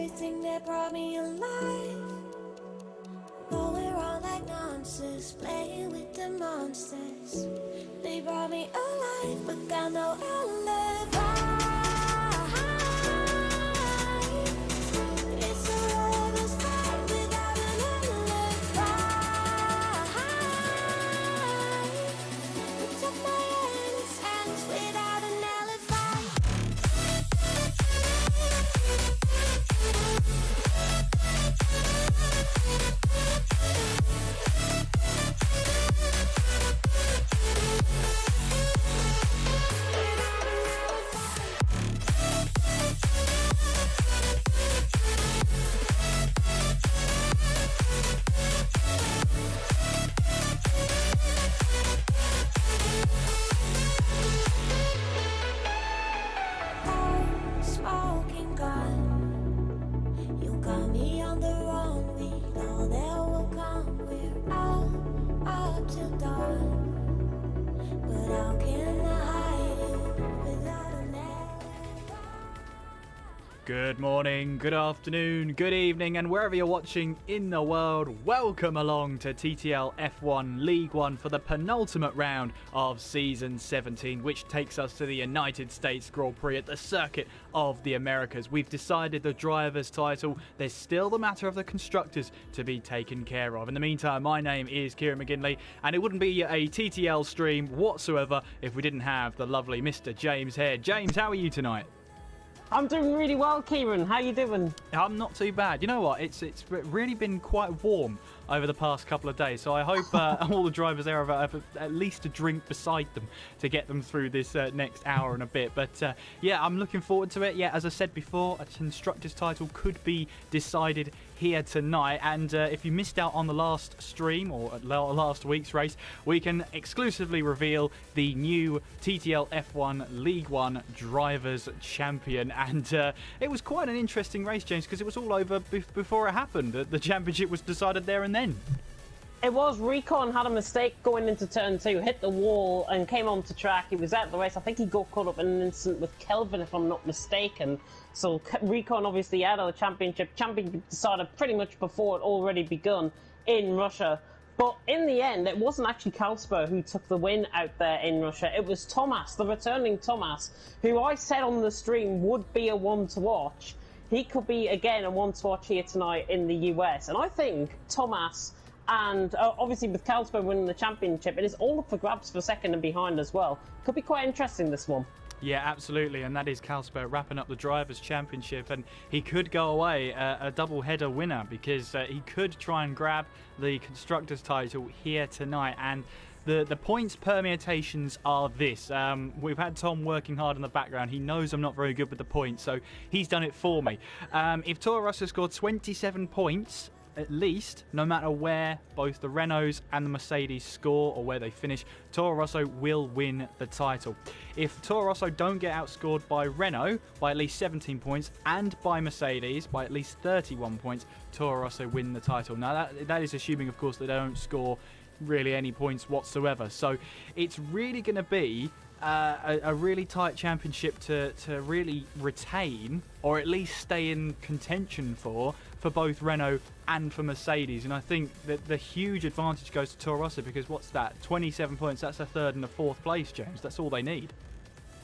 everything that brought me alive. Going wrong like nonsense, playing with the monsters. They brought me alive, but got no alibi. It's a lover's fight without an alibi. It took my endless hands without an alibi. Smoking gun, you got me on the wrong. We know that will come. We're out up till dawn, but how can I hide it without an alibi? Good morning, good afternoon, good evening, and wherever you're watching in the world, welcome along to TTL F1 League 1 for the penultimate round of Season 17, which takes us to the United States Grand Prix at the Circuit of the Americas. We've decided the driver's title. There's still the matter of the constructors to be taken care of. In the meantime, my name is Kieran McGinley, and it wouldn't be a TTL stream whatsoever if we didn't have the lovely Mr. James here. James, how are you tonight? I'm doing really well, Kieran. How you doing? I'm not too bad. You know what? It's really been quite warm over the past couple of days, so I hope all the drivers there have at least a drink beside them to get them through this next hour and a bit. But yeah, I'm looking forward to it. Yeah, as I said before, a constructor's title could be decided here tonight, and if you missed out on the last stream or last week's race, we can exclusively reveal the new TTL F1 League 1 Drivers' Champion, and it was quite an interesting race, James, because it was all over before it happened. The championship was decided there and then. It was. Recon had a mistake going into turn 2, hit the wall and came onto track. He was out of the race. I think he got caught up in an incident with Kelvin, if I'm not mistaken. So Recon obviously out of the championship. Championship decided pretty much before it already begun in Russia. But in the end, it wasn't actually Kalsper who took the win out there in Russia. It was Thomas, the returning Thomas, who I said on the stream would be a one to watch. He could be, again, a one to watch here tonight in the US. And I think Thomas, and obviously with Kalsper winning the championship, it is all up for grabs for second and behind as well. Could be quite interesting, this one. Yeah, absolutely, and that is Kalsper wrapping up the Drivers' Championship, and he could go away a double-header winner, because he could try and grab the Constructors' title here tonight. And the points permutations are this. We've had Tom working hard in the background. He knows I'm not very good with the points, so he's done it for me. If Toro Rosso scored 27 points, at least, no matter where both the Renaults and the Mercedes score or where they finish, Toro Rosso will win the title. If Toro Rosso don't get outscored by Renault by at least 17 points and by Mercedes by at least 31 points, Toro Rosso win the title. Now that is assuming, of course, that they don't score really any points whatsoever. So it's really going to be a really tight championship to really retain, or at least stay in contention for both Renault and for Mercedes. And I think that the huge advantage goes to Toro Rosso, because what's that? 27 points, that's a third and a fourth place, James. That's all they need.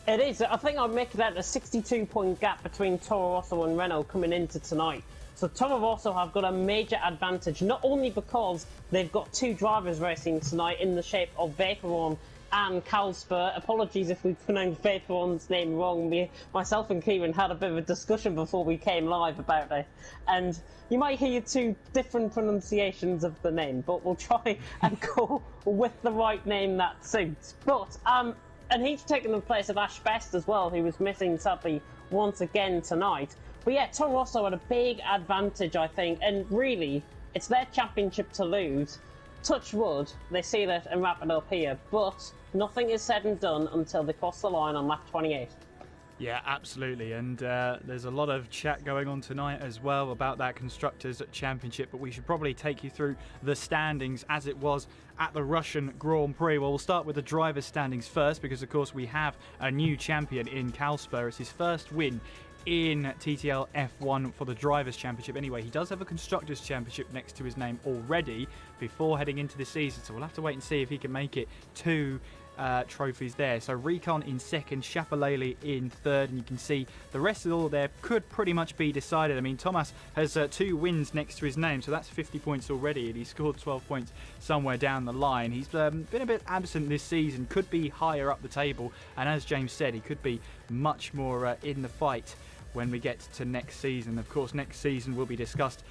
It is. I think I'd make that a 62-point gap between Toro Rosso and Renault coming into tonight. So Toro Rosso have got a major advantage, not only because they've got two drivers racing tonight in the shape of Vaporon and Kalsper. Apologies if we pronounced Vaporon's name wrong. Myself and Kieran had a bit of a discussion before we came live about it, and you might hear two different pronunciations of the name, but we'll try and go with the right name that suits. But and he's taken the place of Ash Best as well, who was missing sadly once again tonight. But yeah, Toro Rosso had a big advantage, I think, and really, it's their championship to lose. Touch wood, they seal it and wrap it up here, but nothing is said and done until they cross the line on lap 28. Yeah, absolutely, and there's a lot of chat going on tonight as well about that Constructors' Championship, but we should probably take you through the standings as it was at the Russian Grand Prix. Well, we'll start with the drivers' standings first, because of course we have a new champion in Kalsper. It's his first win in TTL F1 for the Drivers' Championship. Anyway, he does have a Constructors' Championship next to his name already before heading into the season, so we'll have to wait and see if he can make it to trophies there. So Recon in second, Shapalele in third, and you can see the rest of all there could pretty much be decided. I mean, Thomas has 2 wins next to his name, so that's 50 points already, and he scored 12 points somewhere down the line. He's been a bit absent this season, could be higher up the table, and as James said, he could be much more in the fight when we get to next season. Of course, next season will be discussed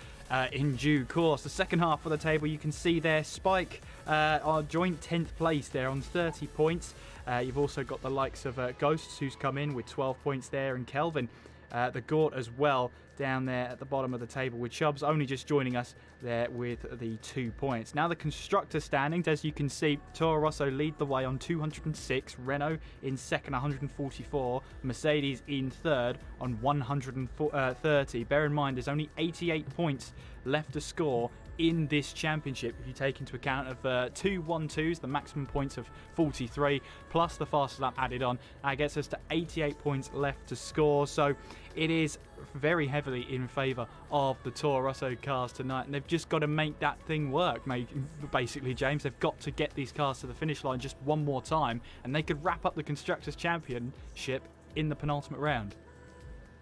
in due course. The second half of the table, you can see there, Spike are joint 10th place there on 30 points. You've also got the likes of Ghosts, who's come in with 12 points there, and Kelvin, the Gort as well, down there at the bottom of the table, with Chubbs only just joining us there with the 2 points. Now the constructor standings, as you can see, Toro Rosso lead the way on 206, Renault in second, 144, Mercedes in third on 130. Bear in mind, there's only 88 points left to score in this championship if you take into account of 2 1-2s, the maximum points of 43, plus the fastest lap added on. That gets us to 88 points left to score, so it is very heavily in favour of the Toro Rosso cars tonight, and they've just got to make that thing work, basically, James. They've got to get these cars to the finish line just one more time, and they could wrap up the Constructors' Championship in the penultimate round.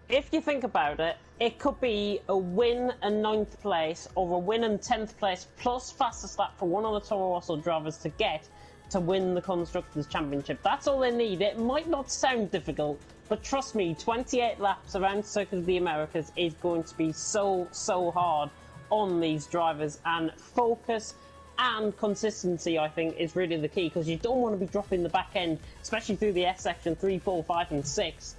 If you think about it, it could be a win and 9th place or a win and 10th place plus fastest lap for one of the Toro Rosso drivers to get to win the Constructors' Championship. That's all they need. It might not sound difficult, but trust me, 28 laps around Circuit of the Americas is going to be so hard on these drivers, and focus and consistency, I think, is really the key, because you don't want to be dropping the back end, especially through the S section 3, 4, 5 and 6.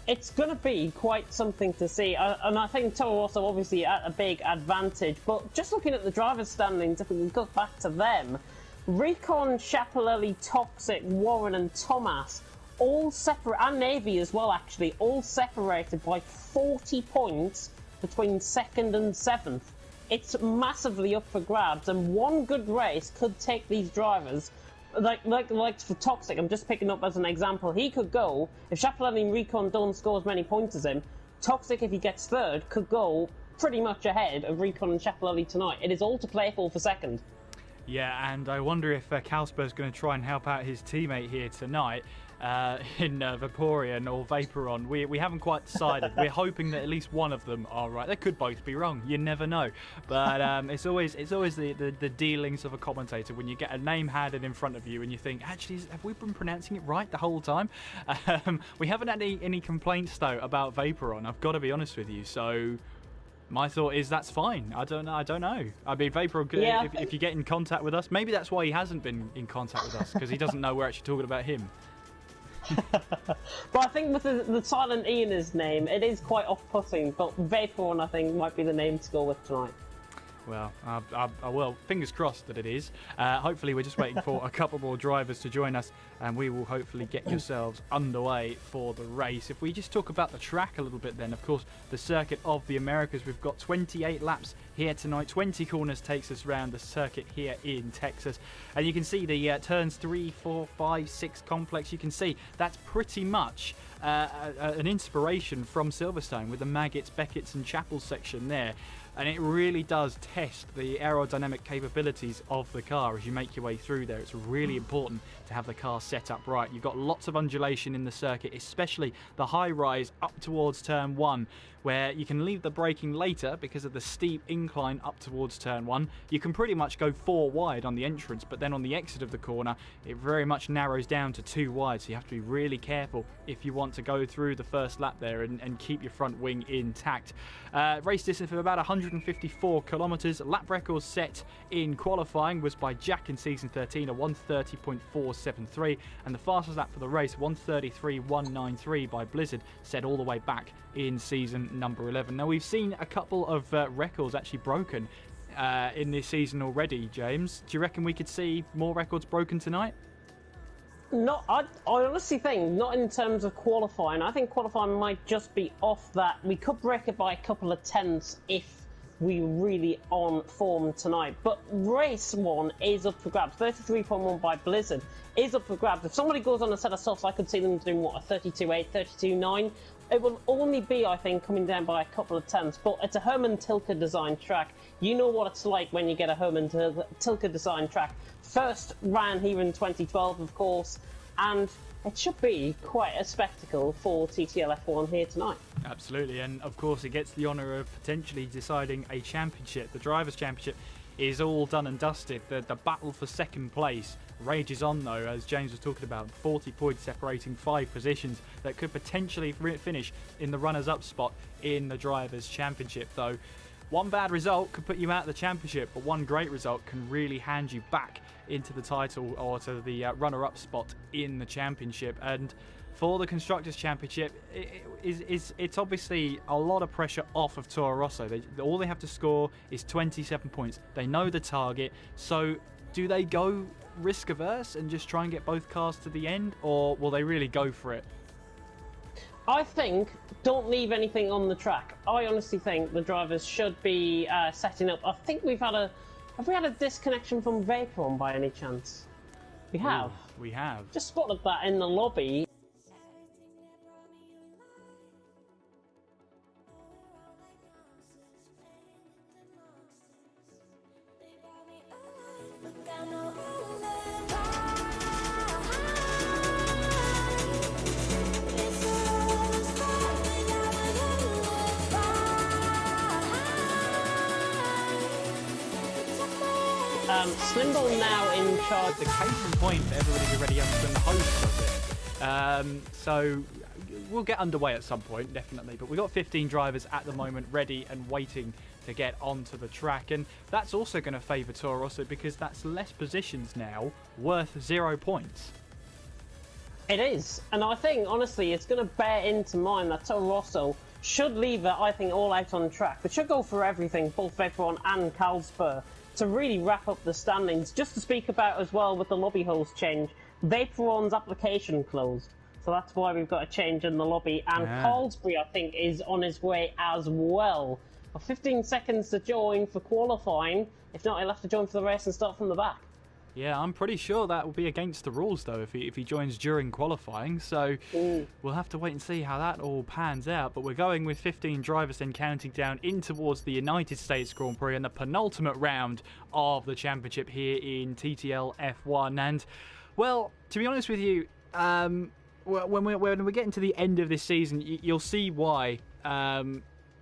It's going to be quite something to see, and I think Toro Rosso obviously at a big advantage, but just looking at the drivers' standings, if we can go back to them, Recon, Shapalele, Toxic, Warren and Thomas, all separate, and Navy as well actually, all separated by 40 points between 2nd and 7th. It's massively up for grabs, and one good race could take these drivers, like for Toxic, I'm just picking up as an example, he could go, if Shapalele and Recon don't score as many points as him, Toxic, if he gets third, could go pretty much ahead of Recon and Shapalele tonight. It is all to play for second. Yeah, and I wonder if Kalsper's going to try and help out his teammate here tonight in Vaporeon or Vaporon. We haven't quite decided. We're hoping that at least one of them are right. They could both be wrong. You never know. But it's always the dealings of a commentator when you get a name handed in front of you and you think, actually, have we been pronouncing it right the whole time? We haven't had any complaints though about Vaporon. I've got to be honest with you. So my thought is that's fine. I don't know. I mean, Vapor, yeah. If you get in contact with us, maybe that's why he hasn't been in contact with us, because he doesn't know we're actually talking about him. But I think with the silent E in his name, it is quite off-putting, but Vaporon, I think, might be the name to go with tonight. Well, well, fingers crossed that it is. Hopefully, we're just waiting for a couple more drivers to join us, and we will hopefully get yourselves underway for the race. If we just talk about the track a little bit then, of course, the Circuit of the Americas, we've got 28 laps here tonight. 20 corners takes us around the circuit here in Texas. And you can see the turns 3, 4, 5, 6 complex. You can see that's pretty much an inspiration from Silverstone with the Maggots, Beckett's and Chapel section there. And it really does test the aerodynamic capabilities of the car as you make your way through there. It's really important to have the car set up right. You've got lots of undulation in the circuit, especially the high rise up towards turn 1, where you can leave the braking later because of the steep incline up towards turn 1. You can pretty much go 4 wide on the entrance, but then on the exit of the corner, it very much narrows down to 2 wide, so you have to be really careful if you want to go through the first lap there and keep your front wing intact. Race distance of about 154 kilometres. Lap record set in qualifying was by Jack in season 13, a 130.473, and the fastest lap for the race, 133.193 by Blizzard, set all the way back in season number 11. Now, we've seen a couple of records actually broken in this season already, James. Do you reckon we could see more records broken tonight? No, I honestly think not in terms of qualifying. I think qualifying might just be off that. We could break it by a couple of tenths if we really on form tonight. But race 1 is up for grabs. 33.1 by Blizzard is up for grabs. If somebody goes on a set of softs, I could see them doing, what, a 32.8, 32.9. It will only be, I think, coming down by a couple of tenths. But it's a Herman Tilke designed track. You know what it's like when you get a Herman Tilke designed track. First ran here in 2012, of course, and it should be quite a spectacle for TTL F1 here tonight. Absolutely, and of course it gets the honour of potentially deciding a championship. The Drivers' Championship is all done and dusted. The battle for second place rages on, though, as James was talking about. 40 points separating 5 positions that could potentially finish in the runners-up spot in the Drivers' Championship, though. One bad result could put you out of the championship, but one great result can really hand you back into the title or to the runner-up spot in the championship. And for the Constructors' Championship, it's obviously a lot of pressure off of Toro Rosso. All they have to score is 27 points. They know the target, so do they go risk-averse and just try and get both cars to the end, or will they really go for it? I think don't leave anything on the track. I honestly think the drivers should be setting up. I think have we had a disconnection from Vaporon by any chance? We have. Ooh, we have. Just spotted that in the lobby. Slimble now in charge. The case in point for everybody already understood the host of it. So we'll get underway at some point, definitely. But we've got 15 drivers at the moment ready and waiting to get onto the track. And that's also going to favour Toro Rosso because that's less positions now worth 0 points. It is. And I think, honestly, it's going to bear into mind that Toro Rosso should leave it, I think, all out on track. They should go for everything, both Vaporon and Carlsberg, to really wrap up the standings. Just to speak about as well with the lobby host change, Vaporon's application closed. So that's why we've got a change in the lobby. And Carlsberg, I think, is on his way as well. For 15 seconds to join for qualifying. If not, he'll have to join for the race and start from the back. Yeah, I'm pretty sure that will be against the rules, though, if he joins during qualifying. So we'll have to wait and see how that all pans out. But we're going with 15 drivers then counting down in towards the United States Grand Prix and the penultimate round of the championship here in TTL F1. And, well, to be honest with you, when we get into the end of this season, you'll see why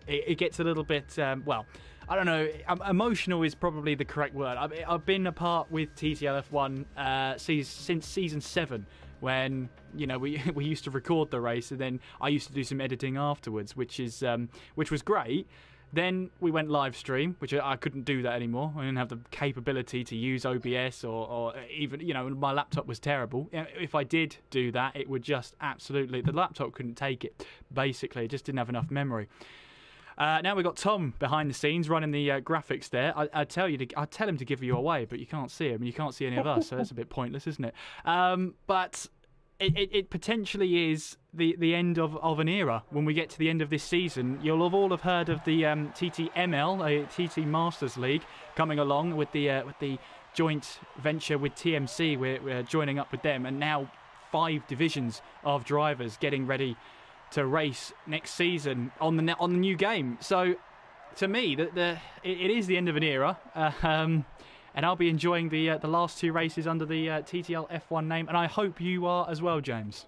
it gets a little bit, well, I don't know, emotional is probably the correct word. I've been apart with TTL F1 since season 7, when, you know, we used to record the race and then I used to do some editing afterwards, which was great. Then we went live stream, which I couldn't do that anymore. I didn't have the capability to use OBS or even, you know, my laptop was terrible. If I did do that, it would just absolutely, the laptop couldn't take it. Basically, it just didn't have enough memory. Now we've got Tom behind the scenes running the graphics there. I tell him to give you away, but you can't see him and you can't see any of us, so that's a bit pointless, isn't it? But it potentially is the end of an era. When we get to the end of this season, you'll have all heard of the TTML, TT Masters League, coming along with the joint venture with TMC. We're joining up with them, and now 5 divisions of drivers getting ready to race next season on the new game. So, to me, it is the end of an era, and I'll be enjoying the last 2 races under the TTL F1 name, and I hope you are as well, James.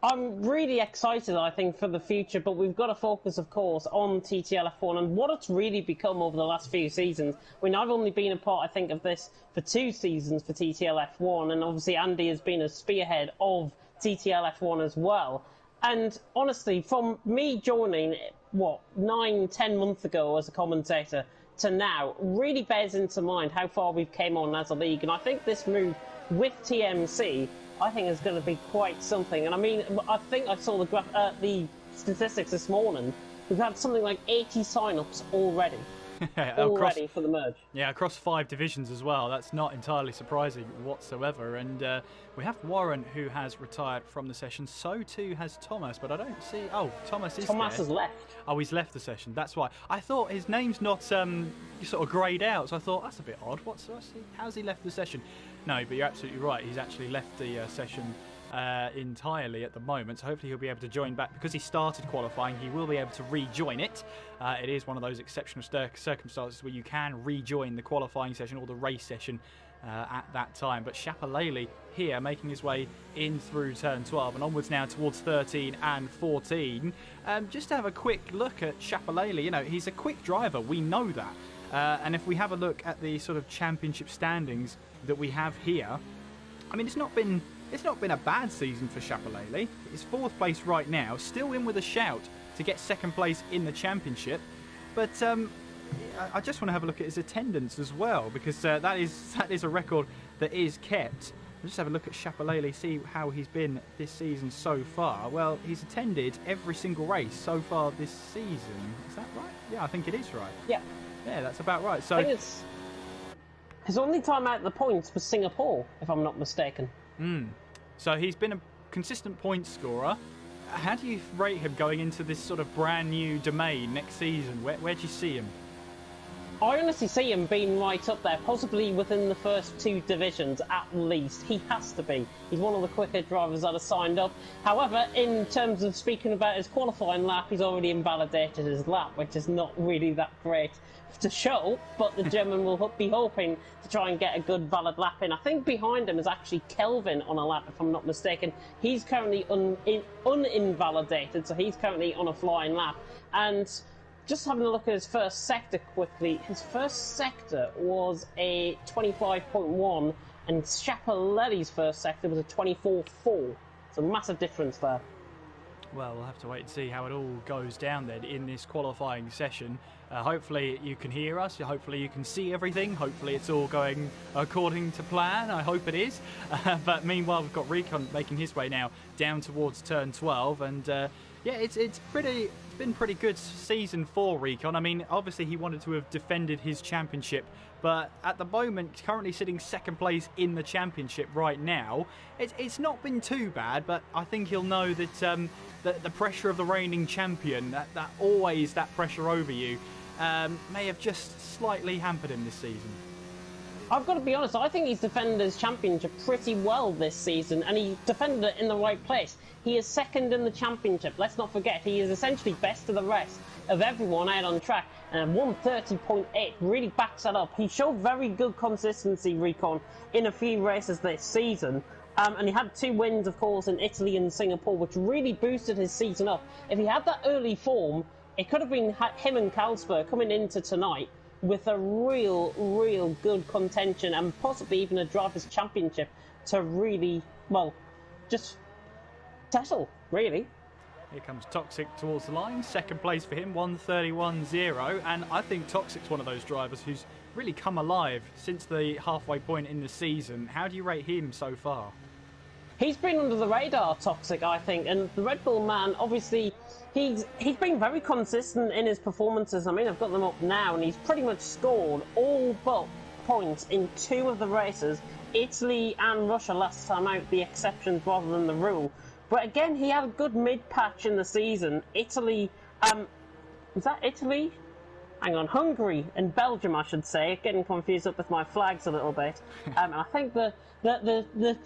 I'm really excited, I think, for the future, but we've got to focus, of course, on TTL F1 and what it's really become over the last few seasons. I mean, I've only been a part, I think, of this for 2 seasons for TTL F1, and obviously Andy has been a spearhead of TTL F1 as well. And honestly, from me joining, 9-10 months ago as a commentator to now, really bears into mind how far we've came on as a league. And I think this move with TMC, I think is going to be quite something. And I mean, I think I saw the statistics this morning. We've had something like 80 sign-ups already. all ready for the merge. Yeah, across 5 divisions as well. That's not entirely surprising whatsoever. And we have Warren, who has retired from the session. So too has Thomas, but I don't see... Oh, Thomas has left. Oh, he's left the session. That's why. I thought his name's not sort of greyed out, so I thought, that's a bit odd. How's he left the session? No, but you're absolutely right. He's actually left the session entirely at the moment, so hopefully he'll be able to join back. Because he started qualifying, he will be able to rejoin it. It is one of those exceptional circumstances where you can rejoin the qualifying session or the race session at that time. But Shapalele here making his way in through turn 12 and onwards now towards 13 and 14. Just to have a quick look at Shapalele, he's a quick driver, we know that. And if we have a look at the sort of championship standings that we have here, I mean, it's not been a bad season for Shapalele. He's 4th place right now, still in with a shout to get 2nd place in the championship. But I just want to have a look at his attendance as well, because that is a record that is kept. I'll just have a look at Shapalele, see how he's been this season so far. Well, he's attended every single race so far this season. Is that right? Yeah, I think it is right. Yeah. Yeah, that's about right. So I think his only time out of the points was Singapore, if I'm not mistaken. So he's been a consistent point scorer. How do you rate him going into this sort of brand new domain next season? Where do you see him? I honestly see him being right up there, possibly within the first 2 divisions at least. He has to be. He's one of the quicker drivers that have signed up. However, in terms of speaking about his qualifying lap, he's already invalidated his lap, which is not really that great to show, but the German will be hoping to try and get a good valid lap in. I think behind him is actually Kelvin on a lap, if I'm not mistaken. He's currently uninvalidated, so he's currently on a flying lap. And just having a look at his first sector quickly, his first sector was a 25.1, and Shapalele's first sector was a 24.4. So massive difference there. Well, we'll have to wait and see how it all goes down then in this qualifying session. Hopefully you can hear us, hopefully you can see everything, hopefully it's all going according to plan, I hope it is. But meanwhile we've got Recon making his way now down towards turn 12, and yeah, it's been pretty good season for Recon. I mean, obviously he wanted to have defended his championship, but at the moment currently sitting 2nd place in the championship right now. It's not been too bad, but I think he'll know that the pressure of the reigning champion, that always that pressure over you, may have just slightly hampered him this season. I've got to be honest, I think he's defended his championship pretty well this season, and he defended it in the right place. He is 2nd in the championship. Let's not forget, he is essentially best of the rest of everyone out on track, and 130.8 really backs that up. He showed very good consistency, Recon, in a few races this season. And he had 2 wins, of course, in Italy and Singapore, which really boosted his season up. If he had that early form, it could have been him and Carlsberg coming into tonight with a real good contention and possibly even a Drivers' Championship to really, well, just settle, really. Here comes Toxic towards the line. 2nd place for him, 131.0. And I think Toxic's one of those drivers who's really come alive since the halfway point in the season. How do you rate him so far? He's been under the radar, Toxic, I think, and the Red Bull man, obviously, he's been very consistent in his performances. I mean, I've got them up now, and he's pretty much scored all but points in 2 of the races. Italy and Russia last time out, the exceptions rather than the rule. But again, he had a good mid-patch in the season. Italy, was that Italy? Hang on, Hungary and Belgium, I should say. Getting confused up with my flags a little bit. And I think the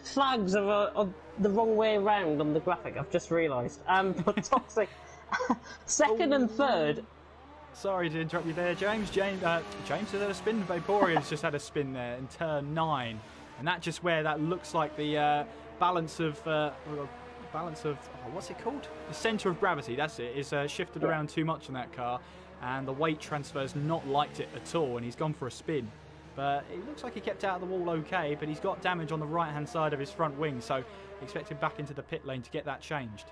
flags are the wrong way around on the graphic, I've just realised. But Toxic, 2nd and 3rd. Sorry to interrupt you there, James. James has had a spin. Vaporeon's just had a spin there in turn 9. And that's just where that looks like the balance of what's it called? The centre of gravity, that's it, is shifted around too much in that car. And the weight transfer's not liked it at all, and he's gone for a spin. But it looks like he kept out of the wall okay, but he's got damage on the right-hand side of his front wing, so expect him back into the pit lane to get that changed.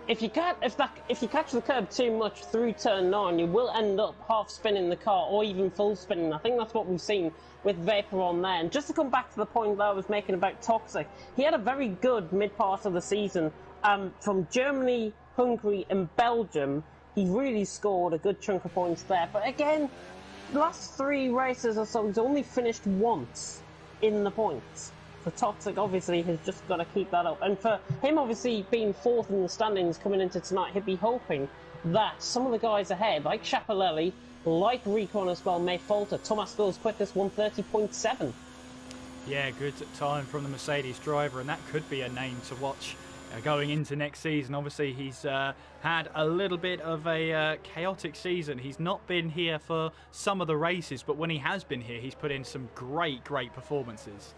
If you catch the curb too much through turn 9, you will end up half spinning the car or even full spinning. I think that's what we've seen with Vaporon there. And just to come back to the point that I was making about Toxic, he had a very good mid-part of the season. From Germany, Hungary and Belgium, he really scored a good chunk of points there. But again, last 3 races or so, he's only finished once in the points. So Toxic obviously has just got to keep that up. And for him obviously being 4th in the standings coming into tonight, he'd be hoping that some of the guys ahead, like Schiaparelli, like Recon as well, may falter. Thomas goes quickest, 1:30.7. Yeah, good time from the Mercedes driver, and that could be a name to watch going into next season. Obviously, he's had a little bit of a chaotic season. He's not been here for some of the races, but when he has been here, he's put in some great performances.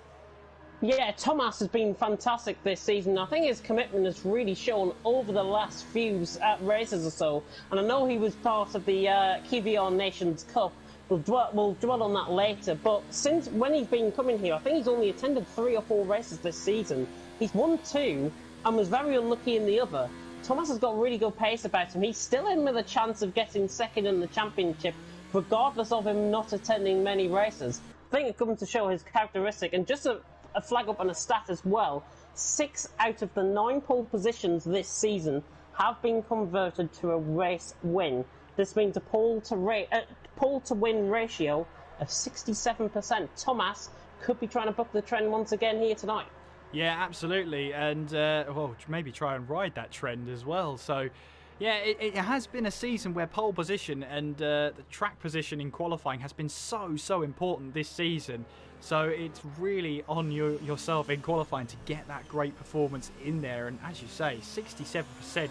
Yeah, Thomas has been fantastic this season. I think his commitment has really shown over the last few races or so. And I know he was part of the KVR Nations Cup. We'll dwell on that later. But since when he's been coming here, I think he's only attended 3 or 4 races this season. He's won 2 and was very unlucky in the other. Thomas has got really good pace about him. He's still in with a chance of getting 2nd in the championship, regardless of him not attending many races. I think it comes to show his characteristic. And just a flag up on a stat as well, 6 out of the 9 pole positions this season have been converted to a race win. This means a pole to win ratio of 67%. Thomas could be trying to buck the trend once again here tonight. Yeah, absolutely, and well, maybe try and ride that trend as well. So yeah, it has been a season where pole position and the track position in qualifying has been so important this season. So it's really on yourself in qualifying to get that great performance in there. And as you say, 67%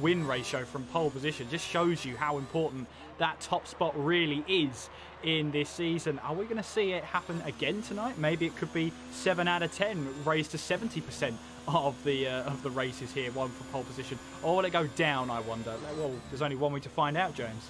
win ratio from pole position just shows you how important that top spot really is in this season. Are we going to see it happen again tonight? Maybe it could be 7 out of 10 raised to 70% of the races here, one for pole position. Or will it go down, I wonder? Well, there's only one way to find out, James.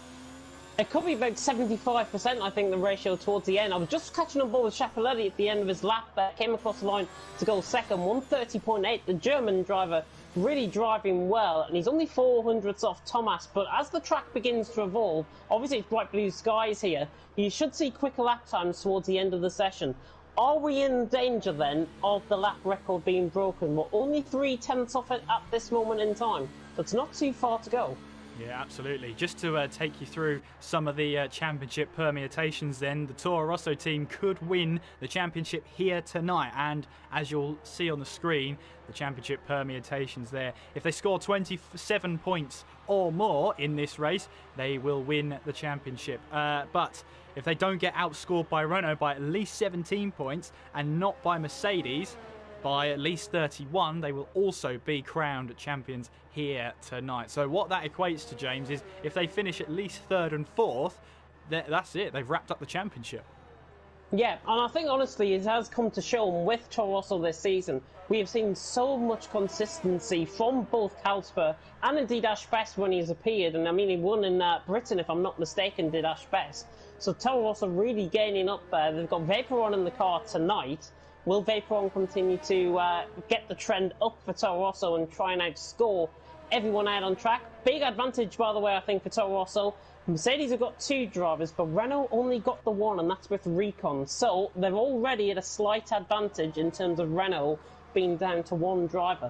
It could be about 75%, I think, the ratio towards the end. I was just catching on board with Schiaparelli at the end of his lap there, came across the line to go 2nd, 1:30.8. The German driver really driving well, and he's only 400ths off Thomas. But as the track begins to evolve, obviously it's bright blue skies here, you should see quicker lap times towards the end of the session. Are we in danger then of the lap record being broken? We're only 3/10ths off it at this moment in time, so it's not too far to go. Yeah, absolutely. Just to take you through some of the championship permutations then, the Toro Rosso team could win the championship here tonight. And as you'll see on the screen, the championship permutations there, if they score 27 points or more in this race, they will win the championship. But if they don't get outscored by Renault by at least 17 points and not by Mercedes by at least 31, they will also be crowned champions here tonight. So what that equates to, James, is if they finish at least 3rd and 4th, that's it. They've wrapped up the championship. Yeah, and I think honestly it has come to show with Toro Rosso this season. We have seen so much consistency from both Calsper and indeed Ash Best when he's appeared. And I mean, he won in Britain, if I'm not mistaken, did Ash Best. So Toro Rosso really gaining up there. They've got Vaporon in the car tonight. Will Vaporon continue to get the trend up for Toro Rosso and try and outscore everyone out on track? Big advantage, by the way, I think, for Toro Rosso. Mercedes have got 2 drivers, but Renault only got the 1, and that's with Recon. So they're already at a slight advantage in terms of Renault being down to 1 driver.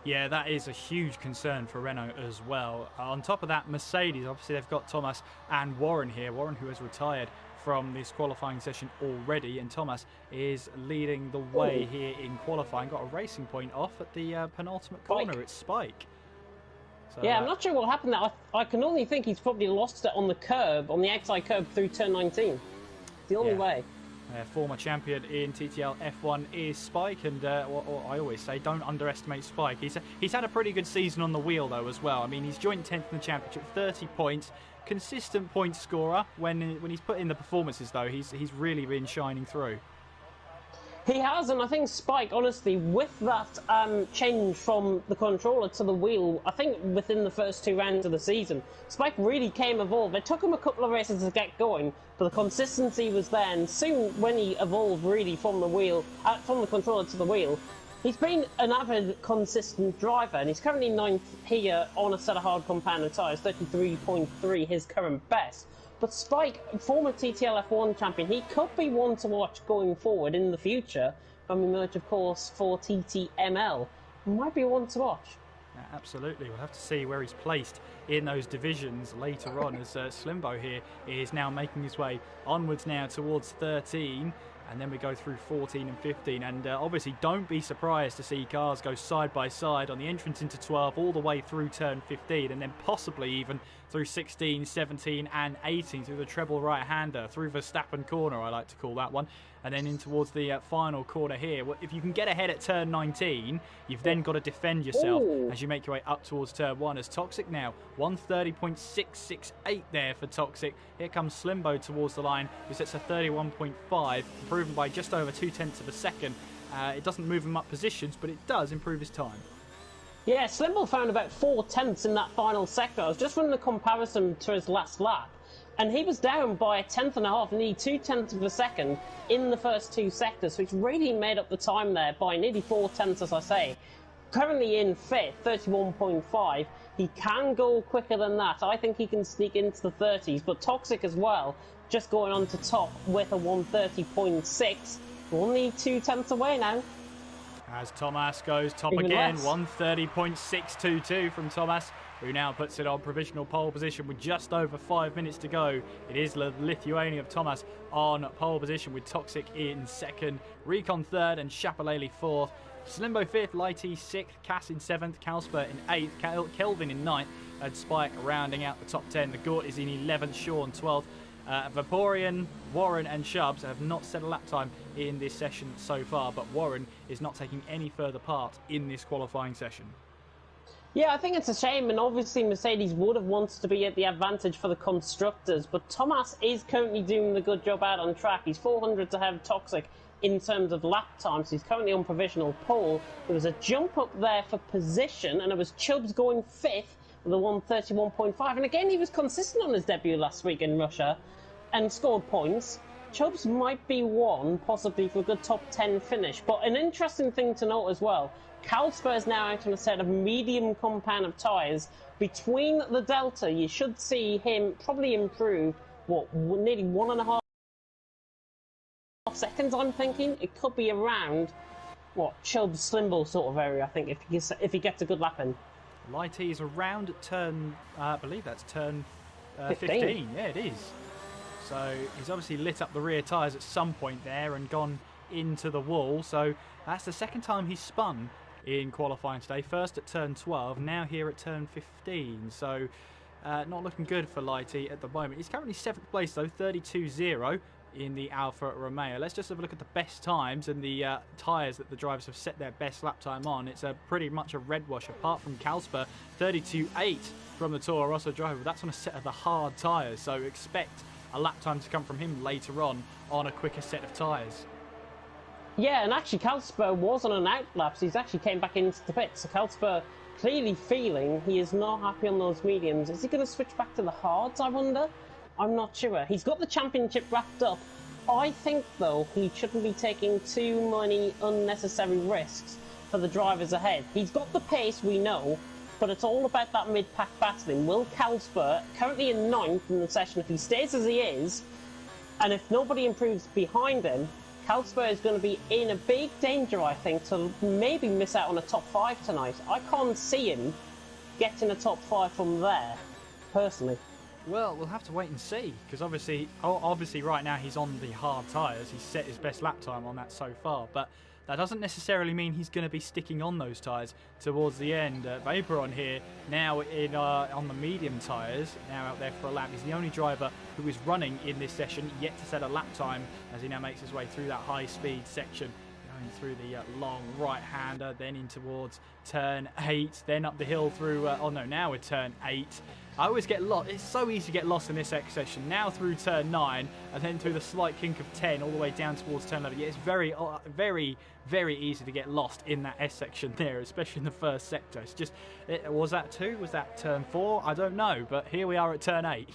Yeah, that is a huge concern for Renault as well. On top of that, Mercedes, obviously they've got Thomas and Warren here. Warren, who has retired from this qualifying session already, and Thomas is leading the way here in qualifying. Got a racing point off at the penultimate corner. It's Spike. So, yeah, I'm not sure what happened there. I can only think he's probably lost it on the curb, on the outside curb through turn 19. The only way. Former champion in TTL F1 is Spike, and what I always say, don't underestimate Spike. He's had a pretty good season on the wheel though as well. I mean, he's joint 10th in the championship, 30 points, consistent point scorer. When he's put in the performances though, he's really been shining through. He has, and I think Spike, honestly, with that change from the controller to the wheel, I think within the first 2 rounds of the season, Spike really came evolved. It took him a couple of races to get going, but the consistency was there, and soon when he evolved really from the controller to the wheel, he's been an avid, consistent driver, and he's currently 9th here on a set of hard compounded tyres, 33.3, his current best. But Spike, former TTL F1 champion, he could be one to watch going forward in the future when we merge, of course, for TTML. Might be one to watch. Absolutely. We'll have to see where he's placed in those divisions later on, as Slimbo here is now making his way onwards now towards 13. And then we go through 14 and 15. And obviously, don't be surprised to see cars go side by side on the entrance into 12 all the way through turn 15. And then possibly even through 16, 17 and 18 through the treble right-hander, through Verstappen corner, I like to call that one. And then in towards the final corner here. Well, if you can get ahead at turn 19, you've then got to defend yourself as you make your way up towards turn 1. As Toxic now, 130.668 there for Toxic. Here comes Slimbo towards the line, who sets a 31.5, improving by just over 0.2 of a second. It doesn't move him up positions, but it does improve his time. Yeah, Slimbo found about 0.4 in that final sector. I was just running a comparison to his last lap, and he was down by 1.5, nearly 0.2 of a second in the first two sectors, which really made up the time there by nearly 0.4, as I say. Currently in 5th, 31.5. He can go quicker than that. I think he can sneak into the 30s, but Toxic as well, just going on to top with a 130.6. Only 0.2 away now. As Thomas goes top Even again, less. 130.622 from Thomas, who now puts it on provisional pole position with just over 5 minutes to go. It is the Lithuania of Thomas on pole position with Toxic in second, Recon third and Chapelele fourth. Slimbo fifth, Lighty sixth, Cass in seventh, Calsper in eighth, Kelvin in ninth, and Spike rounding out the top 10. The Gort is in 11th, Sean 12th. Vaporeon, Warren and Shubs have not set a lap time in this session so far, but Warren is not taking any further part in this qualifying session. Yeah, I think it's a shame, and obviously Mercedes would have wanted to be at the advantage for the constructors, but Thomas is currently doing the good job out on track. He's 400 to have Toxic in terms of lap times. He's currently on provisional pole. There was a jump up there for position, and it was Chubbs going 5th with a 131.5, and again he was consistent on his debut last week in Russia and scored points. Chubbs might be one, possibly for a good top 10 finish. But an interesting thing to note as well, Calsper is now out on a set of medium compound of tyres. Between the Delta, you should see him probably improve, nearly 1.5 seconds, I'm thinking. It could be around, Chubbs, Slimbo sort of area, I think, if he gets a good lap in. Lighty is around turn, I believe that's turn 15. Yeah, it is. So he's obviously lit up the rear tyres at some point there and gone into the wall. So that's the second time he's spun in qualifying today. First at turn 12, now here at turn 15. So not looking good for Lighty at the moment. He's currently 7th place though, 32.0 in the Alfa Romeo. Let's just have a look at the best times and the tyres that the drivers have set their best lap time on. It's pretty much a red wash, apart from Calsper, 32.8 from the Toro Rosso driver. That's on a set of the hard tyres, so expect a lap time to come from him later on a quicker set of tyres. Yeah, and actually Calsper was on an out lap, so he's actually came back into the pit. So Calsper clearly feeling he is not happy on those mediums. Is he going to switch back to the hards, I wonder? I'm not sure. He's got the championship wrapped up. I think, though, he shouldn't be taking too many unnecessary risks for the drivers ahead. He's got the pace, we know, but it's all about that mid-pack battling. Will Calsper, currently in 9th in the session, if he stays as he is, and if nobody improves behind him, Calsper is going to be in a big danger, I think, to maybe miss out on a top 5 tonight. I can't see him getting a top 5 from there, personally. Well, we'll have to wait and see, because obviously right now he's on the hard tyres. He's set his best lap time on that so far, but that doesn't necessarily mean he's going to be sticking on those tyres towards the end. Vaporon here now on the medium tyres, now out there for a lap. He's the only driver who is running in this session yet to set a lap time as he now makes his way through that high-speed section. Going through the long right-hander, then in towards turn 8, then up the hill through, now we're turn 8. I always get lost. It's so easy to get lost in this X session. Now through turn 9, and then through the slight kink of 10, all the way down towards turn 11. Yeah, it's very, very easy to get lost in that S section there, especially in the first sector. It's just, was that 2? Was that turn 4? I don't know, but here we are at turn 8.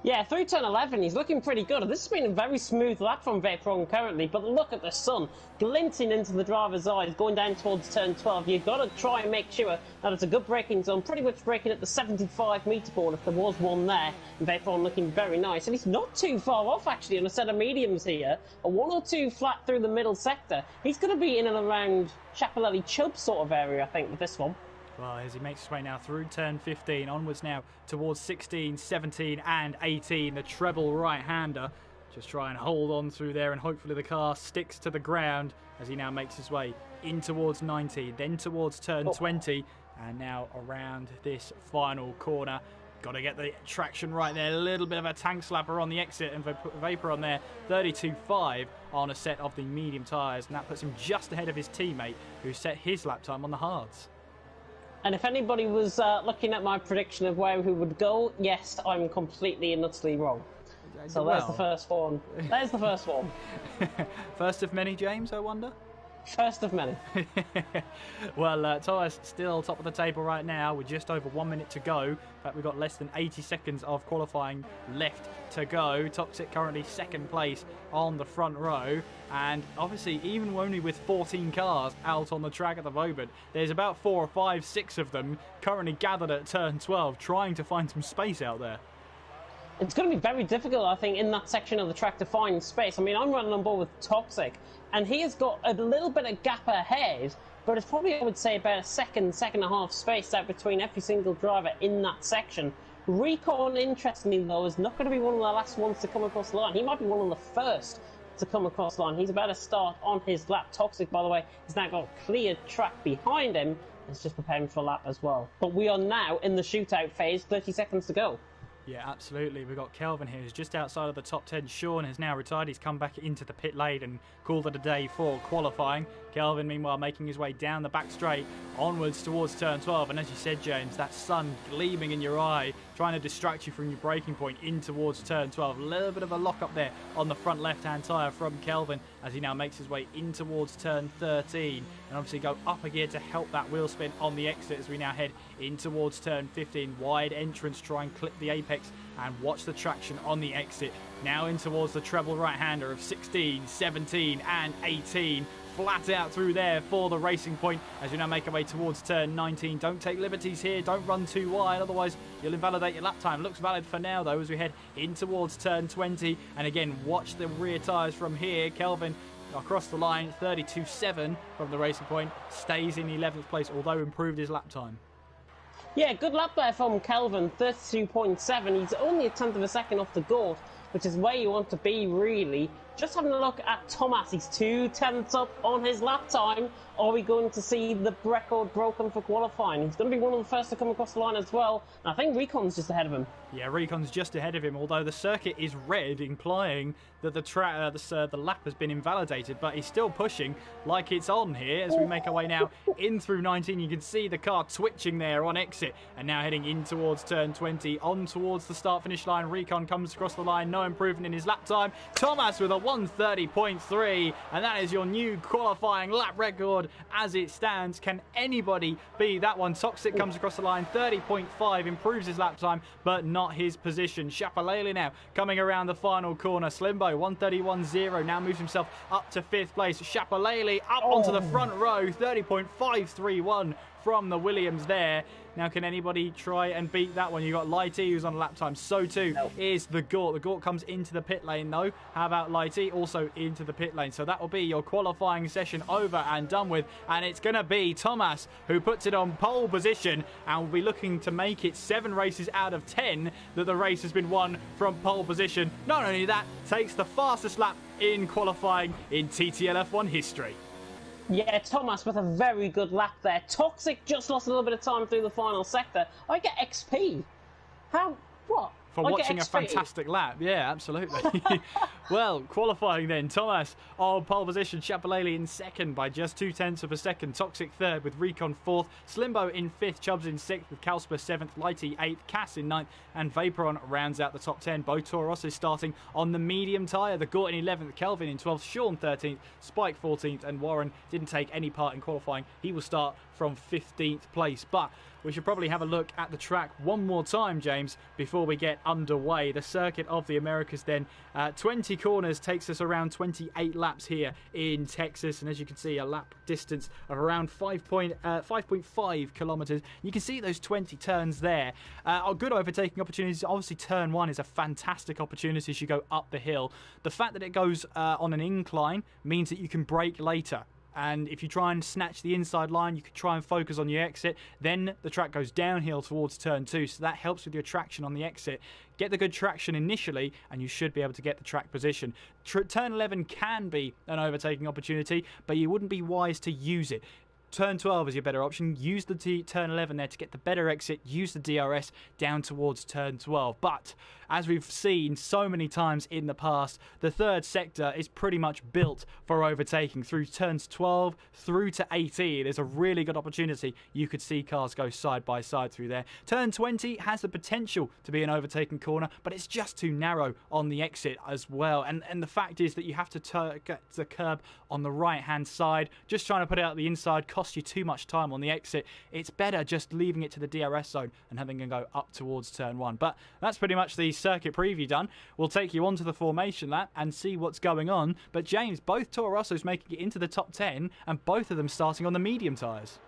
Yeah, through turn 11, he's looking pretty good. This has been a very smooth lap from Vaporon currently, but look at the sun glinting into the driver's eyes going down towards turn 12. You've got to try and make sure that it's a good braking zone, pretty much braking at the 75-metre board if there was one there. And Vaporon looking very nice, and he's not too far off actually on a set of mediums here. A 1 or 2 flat through the middle sector. He's going to be in and around Chapelele Chubb sort of area, I think, with this one. Well, as he makes his way now through turn 15, onwards now towards 16, 17 and 18. The treble right-hander just try and hold on through there, and hopefully the car sticks to the ground as he now makes his way in towards 19, then towards turn 20, and now around this final corner. Got to get the traction right there. A little bit of a tank slapper on the exit, and Vapor on there. 32.5 on a set of the medium tyres, and that puts him just ahead of his teammate who set his lap time on the hards. And if anybody was looking at my prediction of where he would go, yes, I'm completely and utterly wrong. So there's the first one. There's the first one. First of many, James, I wonder? First of many. Well, Thomas still top of the table right now with just over 1 minute to go. In fact, we've got less than 80 seconds of qualifying left to go. Toxic currently second place on the front row. And obviously, even only with 14 cars out on the track at the moment, there's about 4 or 5, 6 of them currently gathered at turn 12 trying to find some space out there. It's going to be very difficult, I think, in that section of the track to find space. I mean, I'm running on board with Toxic, and he has got a little bit of gap ahead, but it's probably, I would say, about a second and a half space out between every single driver in that section. Recon, interestingly, though, is not going to be one of the last ones to come across the line. He might be one of the first to come across the line. He's about to start on his lap. Toxic, by the way, has now got a clear track behind him. It's just preparing for a lap as well. But we are now in the shootout phase, 30 seconds to go. Yeah, absolutely. We've got Kelvin here who's just outside of the top 10. Sean has now retired. He's come back into the pit lane and called it a day for qualifying. Kelvin, meanwhile, making his way down the back straight onwards towards turn 12. And as you said, James, that sun gleaming in your eye, trying to distract you from your braking point in towards turn 12. A little bit of a lock up there on the front left-hand tyre from Kelvin as he now makes his way in towards turn 13. And obviously go up a gear to help that wheel spin on the exit as we now head in towards turn 15. Wide entrance, try and clip the apex and watch the traction on the exit. Now in towards the treble right-hander of 16, 17 and 18. Flat out through there for the racing point as we now make our way towards turn 19. Don't take liberties here, don't run too wide, otherwise you'll invalidate your lap time. Looks valid for now though as we head in towards turn 20. And again, watch the rear tyres from here. Kelvin across the line, 32.7 from the racing point, stays in 11th place, although improved his lap time. Yeah, good lap there from Kelvin, 32.7. He's only a tenth of a second off the GOAT, which is where you want to be, really. Just having a look at Thomas, he's 2 tenths up on his lap time. Are we going to see the record broken for qualifying? He's going to be one of the first to come across the line as well. And I think Recon's just ahead of him. Yeah, Recon's just ahead of him, although the circuit is red, implying that the lap has been invalidated, but he's still pushing like it's on here as we make our way now in through 19. You can see the car twitching there on exit, and now heading in towards turn 20, on towards the start-finish line. Recon comes across the line, no improvement in his lap time. Thomas with a 1:30.3, and that is your new qualifying lap record as it stands. Can anybody beat that one? Toxic comes across the line, 30.5, improves his lap time, but not his position. Shapalele now coming around the final corner. Slimbo, 1:31.0, now moves himself up to 5th place. Shapalele up onto the front row, 30.531 from the Williams there. Now, can anybody try and beat that one? You've got Lighty, who's on lap time. So too is the GOAT. The GOAT comes into the pit lane, though. How about Lighty? Also into the pit lane. So that will be your qualifying session over and done with. And it's going to be Thomas who puts it on pole position and will be looking to make it 7 races out of 10 that the race has been won from pole position. Not only that, takes the fastest lap in qualifying in TTL F1 history. Yeah, Thomas with a very good lap there. Toxic just lost a little bit of time through the final sector. I get XP. How? What? For watching a fantastic lap. Yeah, absolutely. Well, qualifying then. Thomas on pole position. Shapalele in second by just 2 tenths of a second. Toxic third with Recon 4th. Slimbo in 5th. Chubbs in 6th with Kalsper 7th. Lighty 8th. Cass in 9th. And Vaporon rounds out the top 10. Bo Toros is starting on the medium tyre. The GOAT in 11th. Kelvin in 12th. Sean 13th. Spike 14th. And Warren didn't take any part in qualifying. He will start from 15th place. But we should probably have a look at the track one more time, James, before we get underway. The circuit of the Americas then. 20 corners takes us around 28 laps here in Texas. And as you can see, a lap distance of around 5.5 kilometres. You can see those 20 turns there. Good overtaking opportunities. Obviously, turn 1 is a fantastic opportunity as you go up the hill. The fact that it goes on an incline means that you can brake later. and if you try and snatch the inside line, you could try and focus on your exit. Then the track goes downhill towards turn 2, so that helps with your traction on the exit. Get the good traction initially, and you should be able to get the track position. Turn 11 can be an overtaking opportunity, but you wouldn't be wise to use it. Turn 12 is your better option. Use the turn 11 there to get the better exit. Use the DRS down towards turn 12. But as we've seen so many times in the past, the third sector is pretty much built for overtaking. Through turns 12 through to 18, there's a really good opportunity. You could see cars go side by side through there. Turn 20 has the potential to be an overtaking corner, but it's just too narrow on the exit as well. And the fact is that you have to get the curb on the right-hand side. Just trying to put it out the inside costs you too much time on the exit. It's better just leaving it to the DRS zone and having it go up towards turn 1. But that's pretty much the circuit preview done. We'll take you onto the formation lap and see what's going on. But James, both Toro Rossos making it into the top 10 and both of them starting on the medium tyres.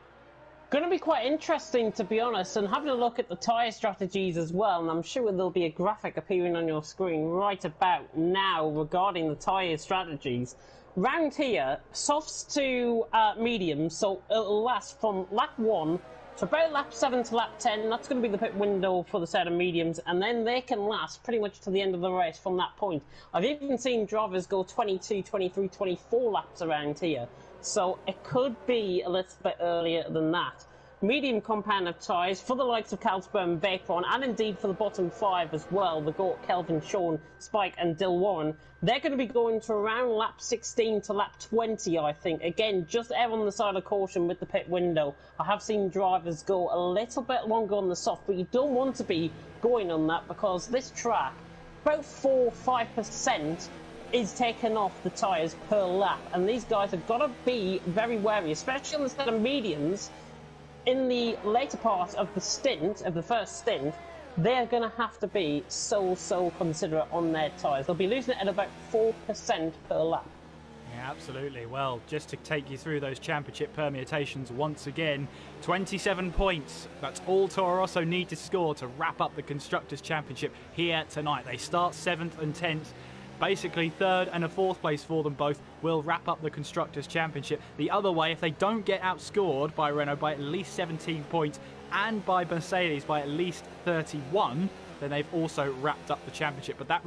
Going to be quite interesting, to be honest, and having a look at the tyre strategies as well, and I'm sure there'll be a graphic appearing on your screen right about now regarding the tyre strategies. Round here, softs to mediums, so it'll last from lap 1 to about lap 7 to lap 10. That's going to be the pit window for the set of mediums, and then they can last pretty much to the end of the race from that point. I've even seen drivers go 22, 23, 24 laps around here, so it could be a little bit earlier than that. Medium compound of tyres for the likes of Carlsberg and Vaporon, and indeed for the bottom 5 as well, the GOAT, Kelvin, Sean, Spike and Dill Warren. They're going to be going to around lap 16 to lap 20, I think. Again, just err on the side of caution with the pit window. I have seen drivers go a little bit longer on the soft, but you don't want to be going on that because this track, about 4-5% is taken off the tyres per lap. And these guys have got to be very wary, especially on the set of mediums. In the later part of the stint, of the first stint, they're going to have to be so considerate on their tyres. They'll be losing it at about 4% per lap. Yeah, absolutely. Well, just to take you through those championship permutations once again, 27 points. That's all Toro Rosso need to score to wrap up the Constructors' Championship here tonight. They start 7th and 10th. Basically, 3rd and a 4th place for them both will wrap up the Constructors' Championship. The other way, if they don't get outscored by Renault by at least 17 points and by Mercedes by at least 31, then they've also wrapped up the championship. But that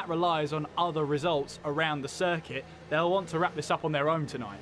relies on other results around the circuit. They'll want to wrap this up on their own tonight.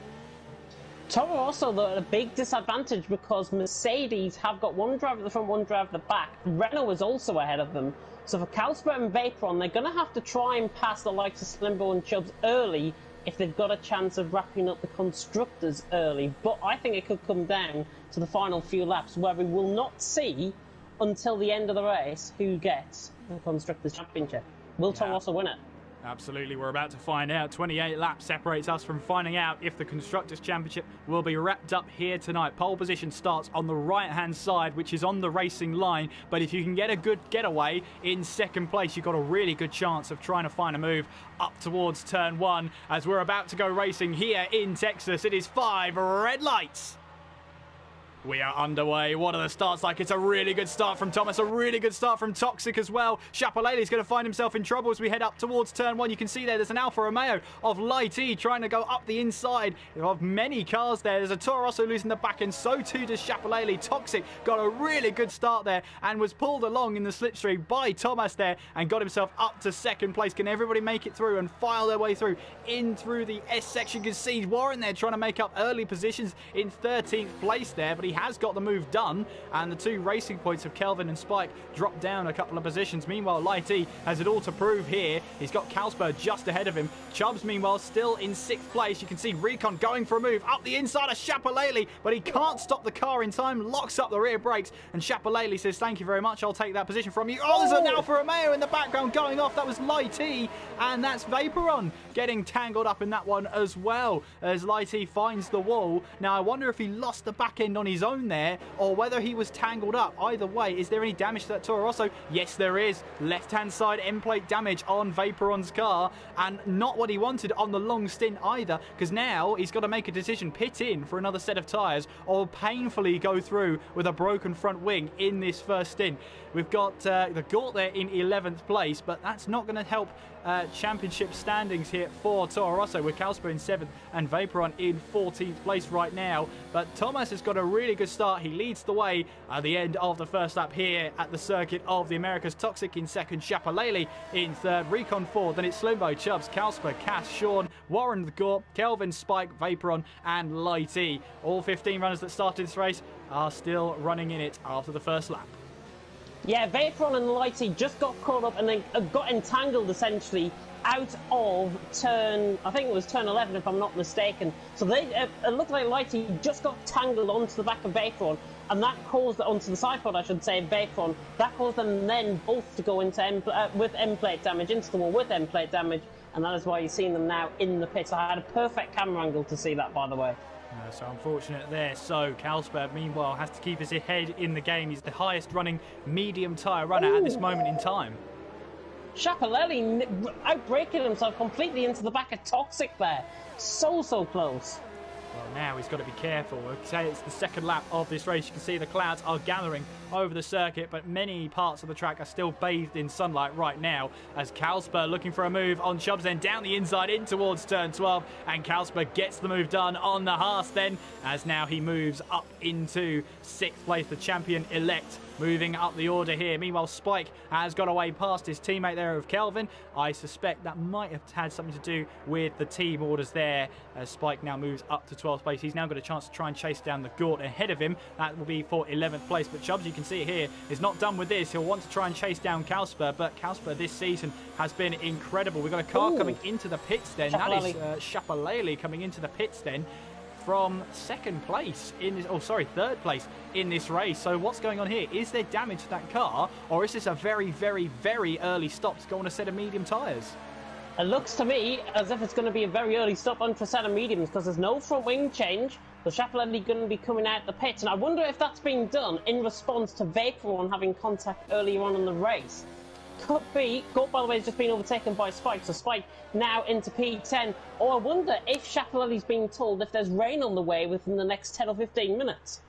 Toro Rosso, though, at a big disadvantage because Mercedes have got one driver at the front, one driver at the back. Renault is also ahead of them. So for Carlsberg and Vaporon, they're going to have to try and pass the likes of Slimbo and Chubbs early if they've got a chance of wrapping up the Constructors early. But I think it could come down to the final few laps where we will not see until the end of the race who gets the Constructors' Championship. Will Toro Rosso win it? Absolutely, we're about to find out. 28 laps separates us from finding out if the Constructors' Championship will be wrapped up here tonight. Pole position starts on the right-hand side, which is on the racing line. But if you can get a good getaway in second place, you've got a really good chance of trying to find a move up towards turn 1. As we're about to go racing here in Texas, it is 5 red lights. We are underway. What are the starts like? It's a really good start from Thomas, a really good start from Toxic as well. Chapelele's going to find himself in trouble as we head up towards turn 1. You can see there's an Alfa Romeo of Light E trying to go up the inside of many cars there. There's a Toro Rosso losing the back end, so too does Chapelele. Toxic got a really good start there and was pulled along in the slipstream by Thomas there and got himself up to second place. Can everybody make it through and file their way through in through the S section? You can see Warren there trying to make up early positions in 13th place there, but he has got the move done, and the 2 racing points of Kelvin and Spike dropped down a couple of positions. Meanwhile, Light E has it all to prove here. He's got Carlsberg just ahead of him. Chubbs, meanwhile, still in 6th place. You can see Recon going for a move up the inside of Chapelele, but he can't stop the car in time, locks up the rear brakes, and Chapelele says, thank you very much, I'll take that position from you. Oh, there's an Alfa Romeo in the background going off. That was Light E, and that's Vaporon getting tangled up in that one as well as Light E finds the wall. Now, I wonder if he lost the back end on his zone there or whether he was tangled up. Either way, is there any damage to that Toro Rosso? Yes, there is. Left-hand side end plate damage on Vaporon's car, and not what he wanted on the long stint either, because now he's got to make a decision, pit in for another set of tyres or painfully go through with a broken front wing in this first stint. We've got the Gort there in 11th place, but that's not going to help championship standings here for Toro Rosso, with Kalsper in 7th and Vaporon in 14th place right now. But Thomas has got a really good start. He leads the way at the end of the first lap here at the Circuit of the Americas. Toxic in 2nd, Shapalele in 3rd, Recon 4th, then it's Slimbo, Chubbs, Kalsper, Cass, Sean, Warren, the Gort, Kelvin, Spike, Vaporon and Lighty. All 15 runners that started this race are still running in it after the first lap. Yeah, Vaporon and Lighty just got caught up and then got entangled essentially out of turn, I think it was turn 11 if I'm not mistaken. So they it looked like Lighty just got tangled onto the back of Vaporon, and that caused, onto the side pod I should say, Vaporon, that caused them then both to go into with end plate damage, into the wall with end plate damage, and that is why you're seeing them now in the pits. I had a perfect camera angle to see that, by the way. So unfortunate there. So Kalsper, meanwhile, has to keep his head in the game. He's the highest running medium tyre runner at this moment in time. Shapalele outbreaking himself completely into the back of Toxic there. So close. Well, now he's got to be careful. Okay, it's the second lap of this race. You can see the clouds are gathering over the circuit, but many parts of the track are still bathed in sunlight right now, as Kalsper looking for a move on Chubbs, then down the inside in towards turn 12, and Kalsper gets the move done on the Haas then, as now he moves up into 6th place, the champion-elect moving up the order here. Meanwhile, Spike has got away past his teammate there of Kelvin. I suspect that might have had something to do with the team orders there, as Spike now moves up to 12th place. He's now got a chance to try and chase down the Gort ahead of him. That will be for 11th place, but Chubbs, you can see it here, is not done with this. He'll want to try and chase down Kalsper, but Kalsper this season has been incredible. We've got a car coming into the pits then. Shapalele. That is Shapalele coming into the pits then from 2nd place in this, oh sorry, 3rd place in this race. So what's going on here? Is there damage to that car, or is this a very early stop to go on a set of medium tyres? It looks to me as if it's going to be a very early stop on for a set of mediums, because there's no front wing change. So Shapalele going to be coming out the pits, and I wonder if that's being done in response to Vaporon having contact earlier on in the race. Could be. Gort, by the way, has just been overtaken by Spike, so Spike now into P10. Or I wonder if Shapalele's being told if there's rain on the way within the next 10 or 15 minutes.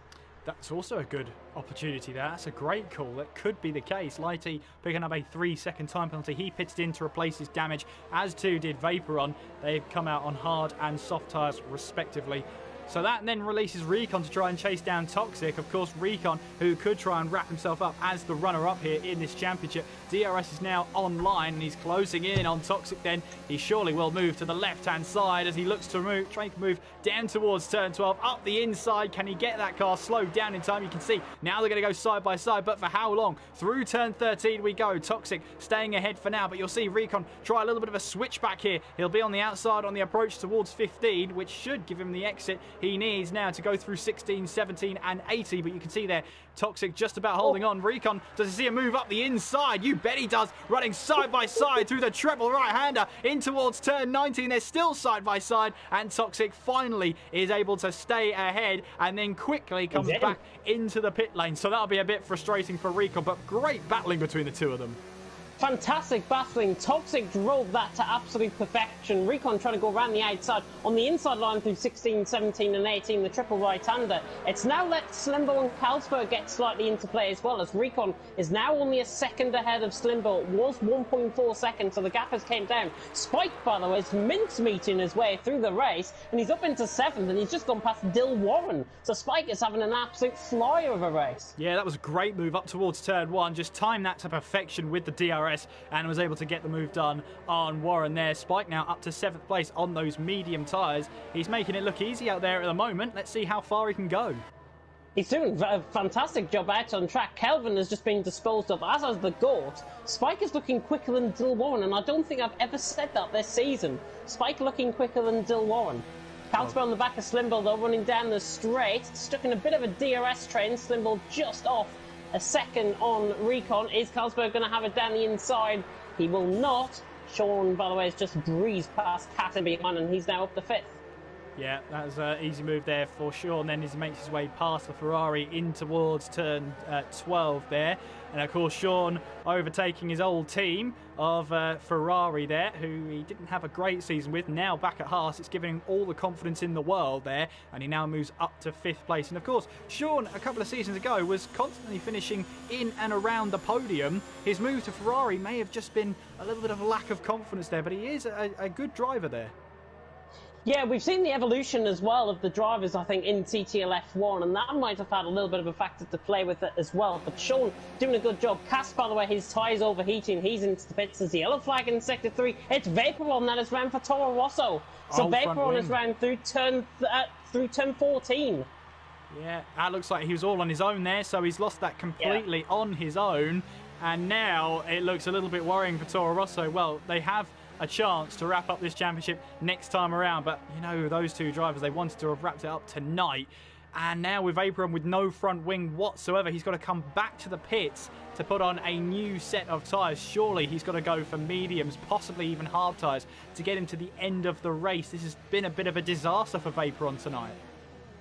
That's also a good opportunity there. That's a great call. That could be the case. Lighty picking up a 3-second time penalty. He pitched in to replace his damage, as too did Vaporon. They've come out on hard and soft tyres respectively. So that then releases Recon to try and chase down Toxic. Of course, Recon, who could try and wrap himself up as the runner-up here in this championship. DRS is now online, and he's closing in on Toxic then. He surely will move to the left-hand side as he looks to try to move down towards turn 12, up the inside. Can he get that car slowed down in time? You can see now they're going to go side by side, but for how long? Through turn 13 we go. Toxic staying ahead for now, but you'll see Recon try a little bit of a switchback here. He'll be on the outside on the approach towards 15, which should give him the exit he needs now to go through 16, 17 and 80, but you can see there Toxic just about holding on. Recon, does he see a move up the inside? You bet he does, running side by side through the triple right-hander in towards turn 19. They're still side by side, and Toxic finally is able to stay ahead and then quickly comes back into the pit lane. So that'll be a bit frustrating for Recon, but great battling between the two of them. Fantastic battling. Toxic drove that to absolute perfection. Recon trying to go around the outside on the inside line through 16, 17 and 18, the triple right-hander. It's now let Slimbo and Kalsper get slightly into play as well, as Recon is now only a second ahead of Slimbo. It was 1.4 seconds, so the gap has came down. Spike, by the way, is mince-meeting his way through the race, and he's up into 7th, and he's just gone past Dill Warren. So Spike is having an absolute flyer of a race. Yeah, that was a great move up towards turn 1. Just timed that to perfection with the DRS and was able to get the move done on Warren there. Spike now up to 7th place on those medium tyres. He's making it look easy out there at the moment. Let's see how far he can go. He's doing a fantastic job out on track. Kelvin has just been disposed of, as has the Gort. Spike is looking quicker than Dill Warren, and I don't think I've ever said that this season. Spike looking quicker than Dill Warren. Kalsper on the back of Slimbo, though, running down the straight. Stuck in a bit of a DRS train. Slimbo just off a second on Recon. Is Kalsper going to have it down the inside? He will not. Sean, by the way, has just breezed past Cat in behind, and he's now up to 5th. Yeah, that was an easy move there for Sean. Then he makes his way past the Ferrari in towards turn 12 there. And of course, Sean overtaking his old team of Ferrari there, who he didn't have a great season with. Now back at Haas, it's giving him all the confidence in the world there. And he now moves up to 5th place. And of course, Sean, a couple of seasons ago, was constantly finishing in and around the podium. His move to Ferrari may have just been a little bit of a lack of confidence there, but he is a good driver there. Yeah, we've seen the evolution as well of the drivers, I think, in TTL F1, and that might have had a little bit of a factor to play with it as well. But Sean doing a good job. Cass, by the way, his tyres overheating. He's into the pits. There's the yellow flag in Sector 3. It's Vaporon that is round for Toro Rosso. So Vaporon is round through turn 14. Yeah, that looks like he was all on his own there, so he's lost that completely on his own. And now it looks a little bit worrying for Toro Rosso. Well, they have a chance to wrap up this championship next time around, but you know, those two drivers, they wanted to have wrapped it up tonight. And now with Vaporon with no front wing whatsoever, he's got to come back to the pits to put on a new set of tyres. Surely he's got to go for mediums, possibly even hard tyres, to get him to the end of the race. This has been a bit of a disaster for Vaporon tonight.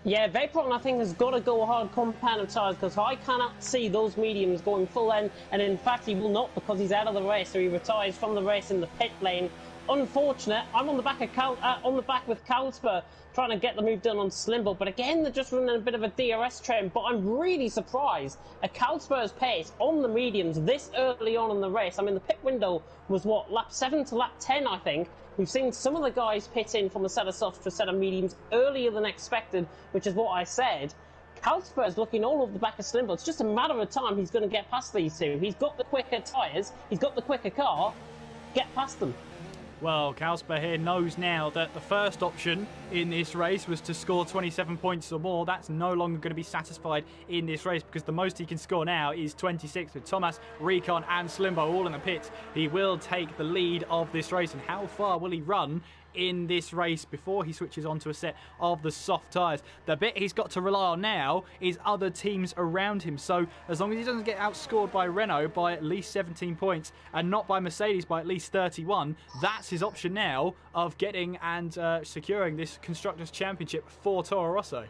Yeah, Vaporon, I think, has got to go hard compound tyres, because I cannot see those mediums going full end, and in fact he will not, because he's out of the race, so he retires from the race in the pit lane. Unfortunate. I'm on the back of with Calsper, trying to get the move done on Slimbo, but again they're just running a bit of a DRS train. But I'm really surprised at Calsper's pace on the mediums this early on in the race. I mean, the pit window was what, lap 7 to lap 10, I think. We've seen some of the guys pit in from a set of softs to a set of mediums earlier than expected, which is what I said. Calsper is looking all over the back of Slimbo. It's just a matter of time he's going to get past these two. He's got the quicker tyres, he's got the quicker car. Get past them. Well, Calsper here knows now that the first option in this race was to score 27 points or more. That's no longer going to be satisfied in this race, because the most he can score now is 26 with Thomas, Recon and Slimbo all in the pits. He will take the lead of this race, and how far will he run in this race before he switches onto a set of the soft tyres? The bit he's got to rely on now is other teams around him. So as long as he doesn't get outscored by Renault by at least 17 points and not by Mercedes by at least 31, that's his option now of getting and securing this Constructors' Championship for Toro Rosso.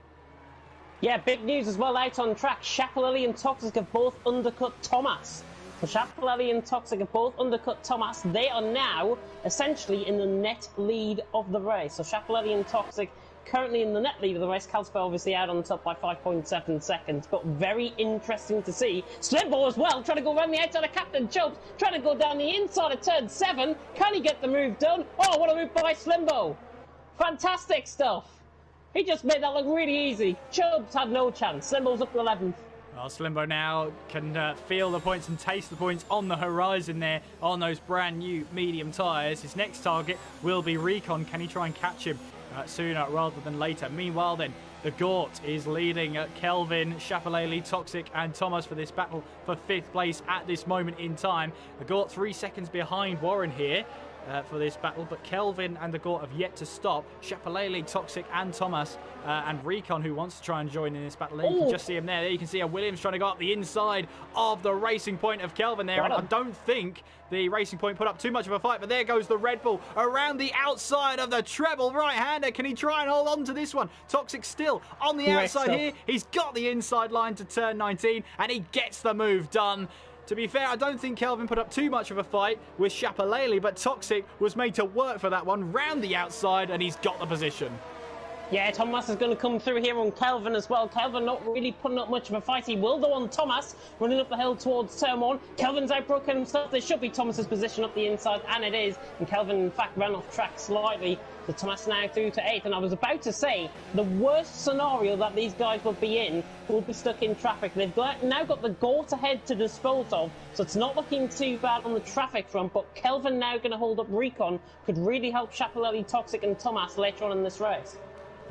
Yeah, big news as well out on track. Schiaparelli and Toxic have both undercut Thomas. So Schiaparelli and Toxic have both undercut Thomas. They are now essentially in the net lead of the race. So Schiaparelli and Toxic currently in the net lead of the race. Calsper obviously out on top by 5.7 seconds. But very interesting to see. Slimbo as well, trying to go around the outside of Captain Chubbs, trying to go down the inside of turn 7. Can he get the move done? Oh, what a move by Slimbo. Fantastic stuff. He just made that look really easy. Chubbs had no chance. Slimbo's up to 11th. Well, Slimbo now can feel the points and taste the points on the horizon there on those brand new medium tyres. His next target will be Recon. Can he try and catch him sooner rather than later? Meanwhile then, the Gort is leading Kelvin, Schiaparelli, Toxic and Thomas for this battle for 5th place at this moment in time. The Gort 3 seconds behind Warren here for this battle, but Kelvin and the Gort have yet to stop. Schiaparelli, Toxic and Thomas and Recon, who wants to try and join in this battle. There you can just see him there. There you can see a Williams trying to go up the inside of the Racing Point of Kelvin there. And I don't think the Racing Point put up too much of a fight, but there goes the Red Bull around the outside of the treble right-hander. Can he try and hold on to this one? Toxic still on the outside here. He's got the inside line to turn 19 and he gets the move done. To be fair, I don't think Kelvin put up too much of a fight with Schiaparelli, but Toxic was made to work for that one round the outside, and he's got the position. Yeah, Thomas is going to come through here on Kelvin as well. Kelvin not really putting up much of a fight. He will though on Thomas, running up the hill towards turn 1. Kelvin's outbroken himself. This should be Thomas's position up the inside, and it is. And Kelvin, in fact, ran off track slightly. So Thomas now through to 8th. And I was about to say, the worst scenario that these guys will be in will be stuck in traffic. They've now got the Gort ahead to dispose of, so it's not looking too bad on the traffic front. But Kelvin now going to hold up Recon could really help Schiaparelli, Toxic and Thomas later on in this race.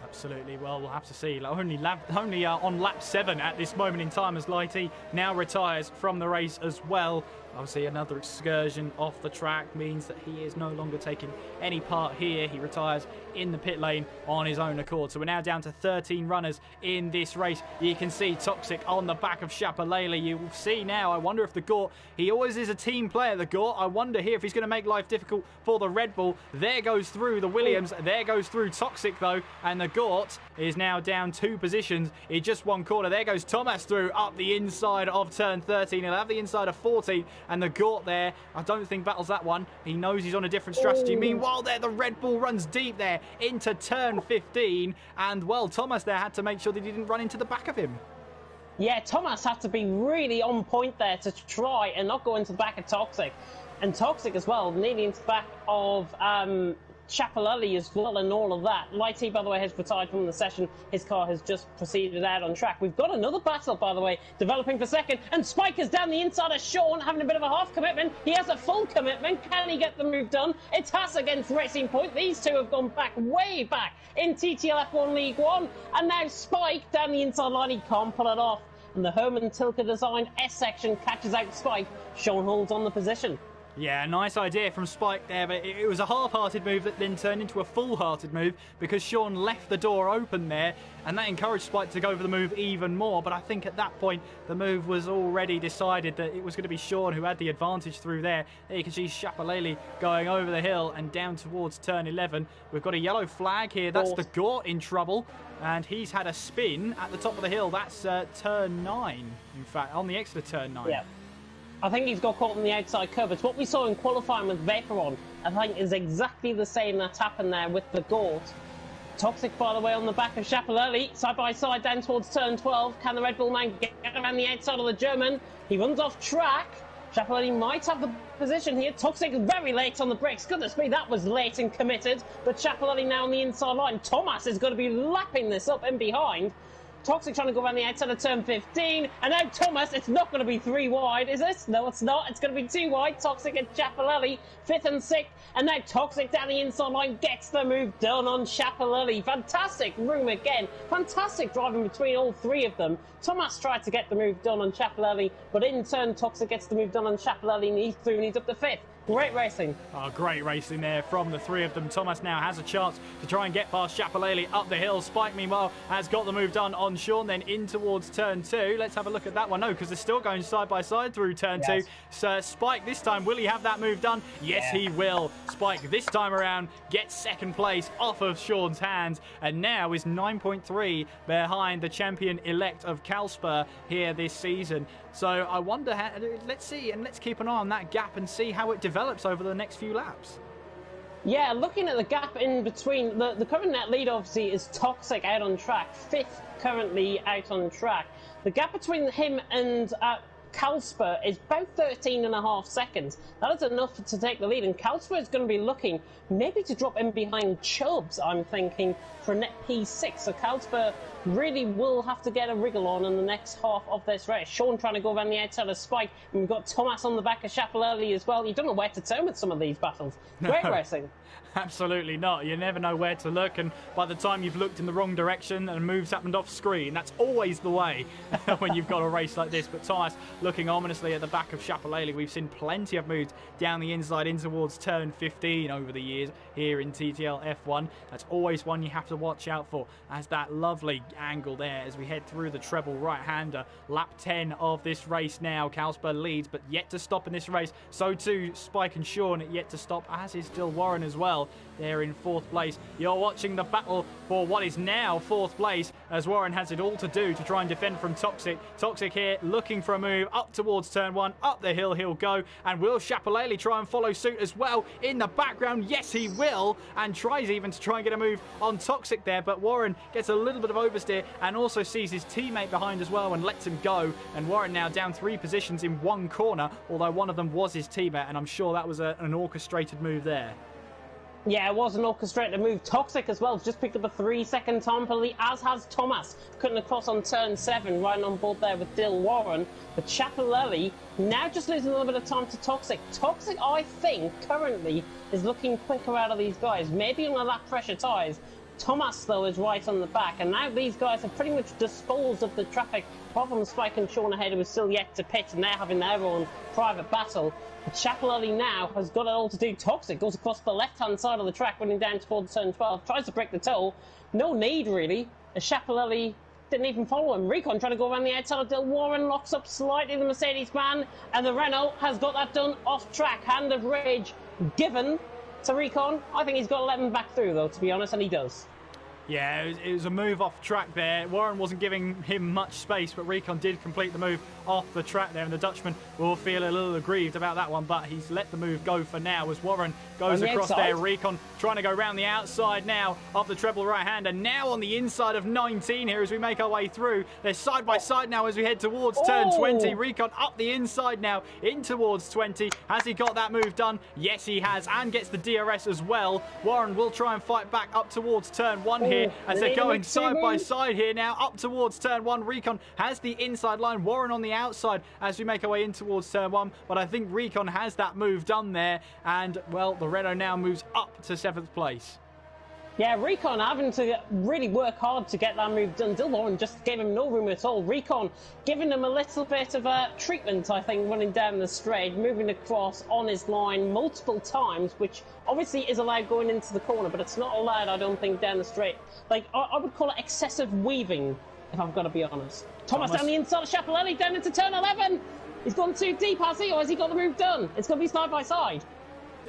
Absolutely. Well, we'll have to see. Only on lap 7 at this moment in time, as Lighty now retires from the race as well. Obviously, another excursion off the track means that he is no longer taking any part here. He retires in the pit lane on his own accord. So we're now down to 13 runners in this race. You can see Toxic on the back of Shapalele. You will see now, I wonder if the Gort, he always is a team player, the Gort. I wonder here if he's going to make life difficult for the Red Bull. There goes through the Williams. There goes through Toxic, though. And the Gort is now down 2 positions in just 1 corner. There goes Thomas through up the inside of turn 13. He'll have the inside of 14. And the Gort there, I don't think battles that one. He knows he's on a different strategy. Meanwhile, there, the Red Bull runs deep there into turn 15. And, well, Thomas there had to make sure that he didn't run into the back of him. Yeah, Thomas had to be really on point there to try and not go into the back of Toxic. And Toxic as well, nearly into the back of Shapalele as well and all of that. Lighty, by the way, has retired from the session. His car has just proceeded out on track. We've got another battle, by the way, developing for second. And Spike is down the inside of Sean, having a bit of a half commitment. He has a full commitment. Can he get the move done? It's Haas against Racing Point. These two have gone back, way back in TTL F1 League 1. And now Spike down the inside line. He can't pull it off. And the Herman Tilke designed S section catches out Spike. Sean holds on the position. Yeah, nice idea from Spike there, but it was a half-hearted move that then turned into a full-hearted move because Sean left the door open there, and that encouraged Spike to go for the move even more. But I think at that point, the move was already decided that it was going to be Sean who had the advantage through there. There you can see Shapalele going over the hill and down towards turn 11. We've got a yellow flag here. That's the Gort in trouble, and he's had a spin at the top of the hill. That's turn 9, in fact, on the exit of turn 9. Yeah. I think he's got caught on the outside curb. It's what we saw in qualifying with Vaporon. I think is exactly the same that's happened there with the Gort. Toxic, by the way, on the back of Shapalele, side by side down towards turn 12. Can the Red Bull man get around the outside of the German? He runs off track. Shapalele might have the position here. Toxic is very late on the brakes. Goodness me, that was late and committed. But Shapalele now on the inside line. Thomas is going to be lapping this up in behind. Toxic trying to go around the outside of turn 15. And now Thomas, it's not going to be 3 wide, is it? No, it's not. It's going to be 2 wide. Toxic and Shapalele, 5th and 6th. And now Toxic down the inside line gets the move done on Shapalele. Fantastic room again. Fantastic driving between all 3 of them. Thomas tried to get the move done on Shapalele, but in turn, Toxic gets the move done on Shapalele and he's through and he's up to 5th. Great racing. Oh, great racing there from the 3 of them. Thomas now has a chance to try and get past Shapalele up the hill. Spike, meanwhile, has got the move done on Sean, then in towards turn 2. Let's have a look at that one. No, because they're still going side by side through turn 2. So Spike this time, will he have that move done? Yes, he will. Spike this time around gets 2nd place off of Sean's hands and now is 9.3 behind the champion-elect of Calspur here this season. So I wonder, how, let's see, and let's keep an eye on that gap and see how it develops over the next few laps. Yeah, looking at the gap in between, the current net lead obviously is Toxic out on track, 5th currently out on track. The gap between him and Calspur is about 13.5 seconds. That is enough to take the lead, and Calspur is going to be looking maybe to drop in behind Chubbs, I'm thinking, for net P6. So Calspur really will have to get a wriggle on in the next half of this race. Sean trying to go around the outside of Spike, and we've got Thomas on the back of Shapalele as well. You don't know where to turn with some of these battles. Great racing. Absolutely not. You never know where to look, and by the time you've looked in the wrong direction and moves happened off screen, that's always the way when you've got a race like this. But Thomas looking ominously at the back of Shapalele. We've seen plenty of moves down the inside in towards turn 15 over the years here in TTL F1. That's always one you have to watch out for, as that lovely angle there as we head through the treble right-hander. Lap 10 of this race now. Calspur leads, but yet to stop in this race. So too Spike and Sean yet to stop, as is still Warren as well. They're in 4th place. You're watching the battle for what is now 4th place, as Warren has it all to do to try and defend from Toxic. Toxic here looking for a move up towards turn 1. Up the hill he'll go, and will Shapalele try and follow suit as well in the background? Yes, he will, and tries even to try and get a move on Toxic there, but Warren gets a little bit of oversteer and also sees his teammate behind as well and lets him go. And Warren now down 3 positions in 1 corner, although one of them was his teammate, and I'm sure that was an orchestrated move there. Yeah, it was an orchestrated move. Toxic as well, just picked up a 3-second time penalty, as has Thomas, cutting across on turn 7, riding on board there with Dill Warren. But Shapalele now just losing a little bit of time to Toxic. Toxic, I think, currently is looking quicker out of these guys. Maybe on the lap pressure tyres, Thomas, though, is right on the back, and now these guys have pretty much disposed of the traffic. Apart from Spike and Sean ahead, who is still yet to pit, and they're having their own private battle. But Chapelelli now has got it all to do. Toxic goes across the left-hand side of the track, running down towards turn 12, tries to break the toe. No need, really, as Chapelelli didn't even follow him. Recon trying to go around the outside of Del Warren, locks up slightly the Mercedes man, and the Renault has got that done off track. Hand of rage given to Recon. I think he's got to let him back through, though, to be honest, and he does. Yeah, it was a move off track there. Warren wasn't giving him much space, but Recon did complete the move off the track there, and the Dutchman will feel a little aggrieved about that one, but he's let the move go for now as Warren goes across there. Recon trying to go around the outside now of the treble right-hander, now on the inside of 19 here as we make our way through. They're side by side now as we head towards turn 20. Recon up the inside now in towards 20. Has he got that move done? Yes, he has, and gets the DRS as well. Warren will try and fight back up towards turn 1 here as they're going side by side here now up towards turn 1. Recon has the inside line, Warren on the outside as we make our way in towards turn 1, but I think Recon has that move done there, and well, the Renault now moves up to 7th place. Yeah, Recon having to really work hard to get that move done. Del Warren just gave him no room at all. Recon giving him a little bit of a treatment, I think, running down the straight, moving across on his line multiple times, which obviously is allowed going into the corner, but it's not allowed, I don't think, down the straight. Like, I would call it excessive weaving, if I've got to be honest. Thomas down the inside of Chapelelli, down into turn 11. He's gone too deep, has he, or has he got the move done? It's going to be side by side.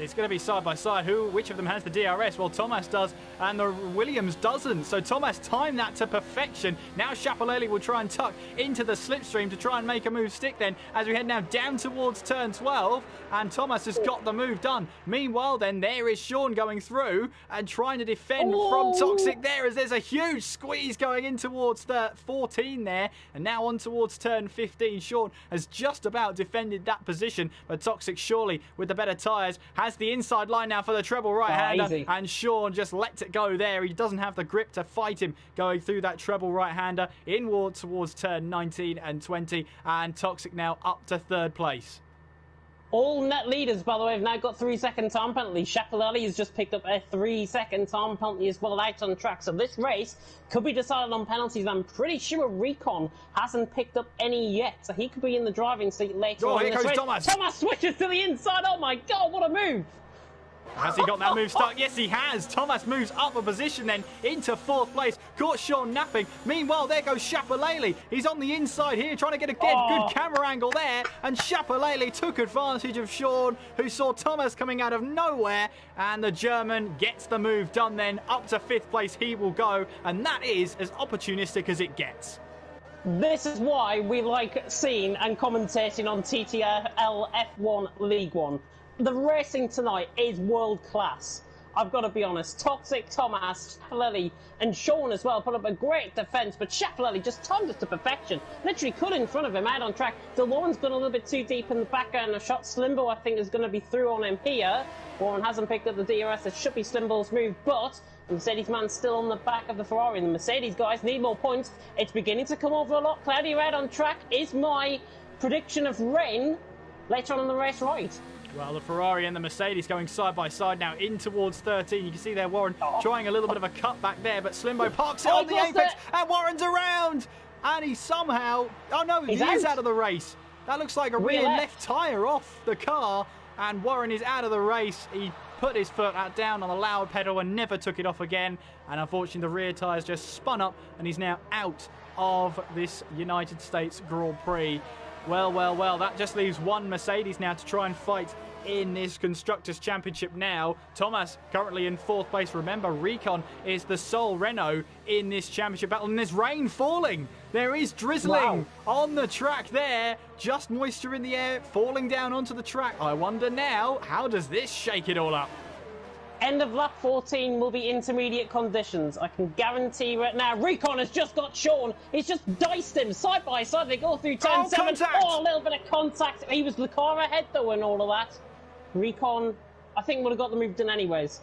It's going to be side by side. Which of them has the DRS? Well, Thomas does, and the Williams doesn't. So Thomas timed that to perfection. Now Chapelelli will try and tuck into the slipstream to try and make a move stick then as we head now down towards turn 12, and Thomas has got the move done. Meanwhile then, there is Sean going through and trying to defend from Toxic there as there's a huge squeeze going in towards the 14 there, and now on towards turn 15. Sean has just about defended that position, but Toxic surely with the better tyres has the inside line now for the treble right-hander, and Sean just lets it go there. He doesn't have the grip to fight him going through that treble right-hander inward towards turn 19 and 20, and Toxic now up to 3rd place. All net leaders, by the way, have now got 3-second time penalty. Chapelelli has just picked up a 3-second time penalty as well out on track. So this race could be decided on penalties. I'm pretty sure Recon hasn't picked up any yet. So he could be in the driving seat later on in this race. Thomas. Thomas switches to the inside. Oh my God, what a move. Has he got that move stuck? Yes, he has. Thomas moves up a position then into 4th place. Caught Sean napping. Meanwhile, there goes Chapelelli. He's on the inside here trying to get a good camera angle there. And Chapelelli took advantage of Sean, who saw Thomas coming out of nowhere. And the German gets the move done then. Up to 5th place he will go. And that is as opportunistic as it gets. This is why we like seeing and commentating on TTL F1 League One. The racing tonight is world class. I've got to be honest. Toxic, Thomas, Chapelelli, and Sean as well put up a great defence, but Chapelelli just timed it to perfection. Literally cut in front of him, out on track. Del Warren's gone a little bit too deep in the background. A shot Slimbo, I think, is going to be through on him here. Warren hasn't picked up the DRS. It should be Slimbo's move, but the Mercedes man's still on the back of the Ferrari. And the Mercedes guys need more points. It's beginning to come over a lot cloudier out on track. Is my prediction of rain later on in the race right? Well, the Ferrari and the Mercedes going side by side now in towards 13. You can see there Warren trying a little bit of a cut back there, but Slimbo parks it on the apex, and Warren's around! And he somehow... Oh no, he is out of the race. That looks like a rear left tyre off the car, and Warren is out of the race. He put his foot down on the loud pedal and never took it off again, and unfortunately the rear tyres just spun up, and he's now out of this United States Grand Prix. Well, that just leaves one Mercedes now to try and fight in this Constructors' Championship now. Thomas currently in 4th place. Remember, Recon is the sole Renault in this championship battle, and there's rain falling. There is drizzling on the track there. Just moisture in the air, falling down onto the track. I wonder now, how does this shake it all up? End of lap 14 will be intermediate conditions. I can guarantee right now. Recon has just got Sean. He's just diced him side by side. They go through turn 7. Contact. A little bit of contact. He was the car ahead though and all of that. Recon, I think, would have got the move done anyways.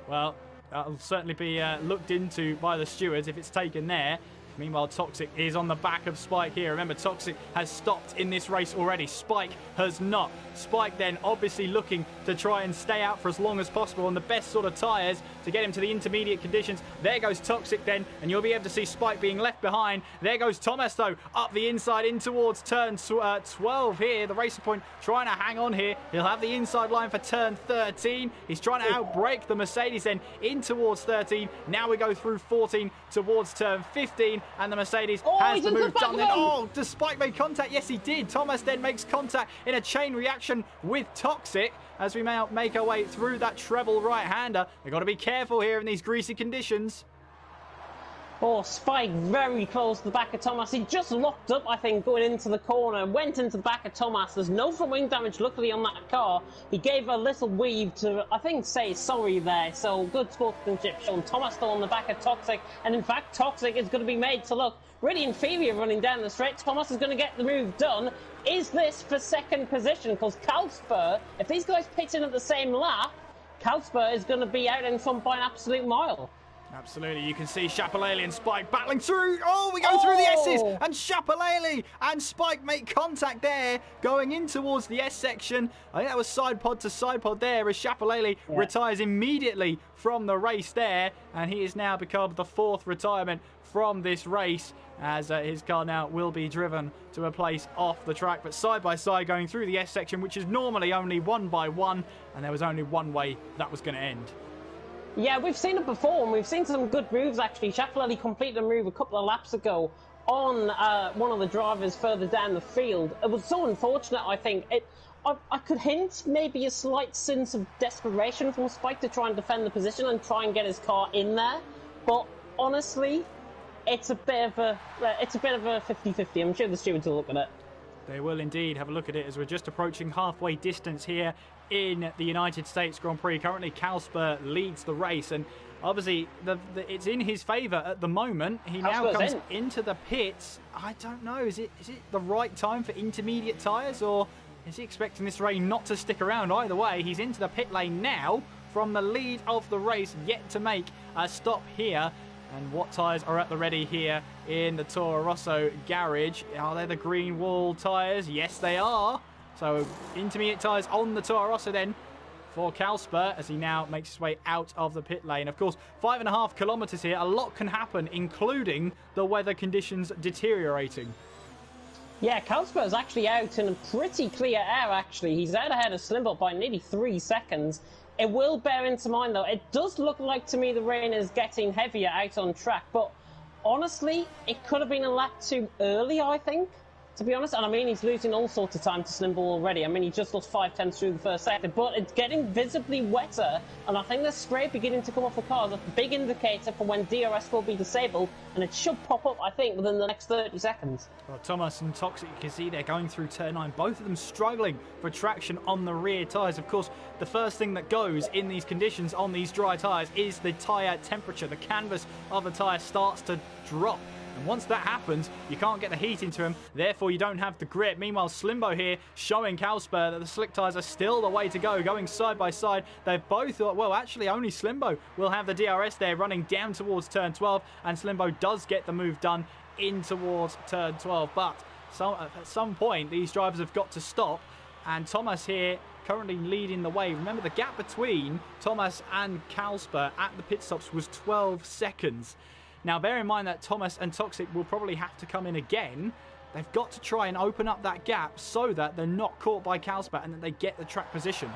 Well, that'll certainly be looked into by the stewards if it's taken there. Meanwhile, Toxic is on the back of Spike here. Remember, Toxic has stopped in this race already. Spike has not. Spike then obviously looking to try and stay out for as long as possible on the best sort of tyres to get him to the intermediate conditions. There goes Toxic then, and you'll be able to see Spike being left behind. There goes Thomas, though, up the inside in towards turn 12 here. The Racing Point trying to hang on here. He'll have the inside line for turn 13. He's trying to outbrake the Mercedes then in towards 13. Now we go through 14 towards turn 15. And the Mercedes has the move done then. Oh, does Spike make contact? Yes, he did. Thomas then makes contact in a chain reaction with Toxic as we now make our way through that treble right-hander. We've got to be careful here in these greasy conditions. Oh, Spike very close to the back of Thomas. He just locked up, I think, going into the corner. Went into the back of Thomas. There's no front wing damage, luckily, on that car. He gave a little weave to, I think, say sorry there. So, good sportsmanship shown. Thomas still on the back of Toxic. And, in fact, Toxic is going to be made to look really inferior running down the straight. Thomas is going to get the move done. Is this for second position? Because Calspur, if these guys pitch in at the same lap, Calspur is going to be out in front by an absolute mile. Absolutely, you can see Chapelele and Spike battling through. Oh, we go through the S's, and Chapelele and Spike make contact there, going in towards the S section. I think that was side pod to side pod there, as Chapelele retires immediately from the race there, and he has now become the 4th retirement from this race, as his car now will be driven to a place off the track. But side by side going through the S section, which is normally only 1 by 1, and there was only one way that was going to end. Yeah, we've seen it before, and we've seen some good moves, actually. Chapelele completed a move a couple of laps ago on one of the drivers further down the field. It was so unfortunate, I think. I could hint maybe a slight sense of desperation from Spike to try and defend the position and try and get his car in there. But honestly, it's a bit of a 50-50. I'm sure the stewards will look at it. They will indeed have a look at it, as we're just approaching halfway distance here in the United States Grand Prix. Currently, Calspur leads the race, and obviously it's in his favour at the moment. He now comes into the pits. I don't know, is it the right time for intermediate tyres, or is he expecting this rain not to stick around? Either way, he's into the pit lane now from the lead of the race, yet to make a stop here. And what tyres are at the ready here in the Toro Rosso garage? Are they the green wall tyres? Yes, they are. So intermediate tyres on the Toro Rosso then for Calspur, as he now makes his way out of the pit lane. Of course, 5.5 kilometres here. A lot can happen, including the weather conditions deteriorating. Yeah, Calspur is actually out in a pretty clear air, actually. He's out ahead of Slimbot by nearly 3 seconds. It will bear into mind, though, it does look like to me the rain is getting heavier out on track, but honestly, it could have been a lap too early, I think, to be honest. And I mean, he's losing all sorts of time to Slimball already. I mean, he just lost 5/10 through the first sector, but it's getting visibly wetter, and I think the spray beginning to come off the cars. That's a big indicator for when DRS will be disabled, and it should pop up, I think, within the next 30 seconds. Well, Thomas and Toxic, you can see they're going through turn 9, both of them struggling for traction on the rear tyres. Of course, the first thing that goes in these conditions on these dry tyres is the tyre temperature. The canvas of the tyre starts to drop. And once that happens, you can't get the heat into him, therefore you don't have the grip. Meanwhile, Slimbo here showing Calspur that the slick tyres are still the way to go, going side by side. They've both thought, well, actually only Slimbo will have the DRS there, running down towards turn 12, and Slimbo does get the move done in towards turn 12. But at some point, these drivers have got to stop, and Thomas here currently leading the way. Remember, the gap between Thomas and Calspur at the pit stops was 12 seconds. Now, bear in mind that Thomas and Toxic will probably have to come in again. They've got to try and open up that gap so that they're not caught by Calspur and that they get the track position.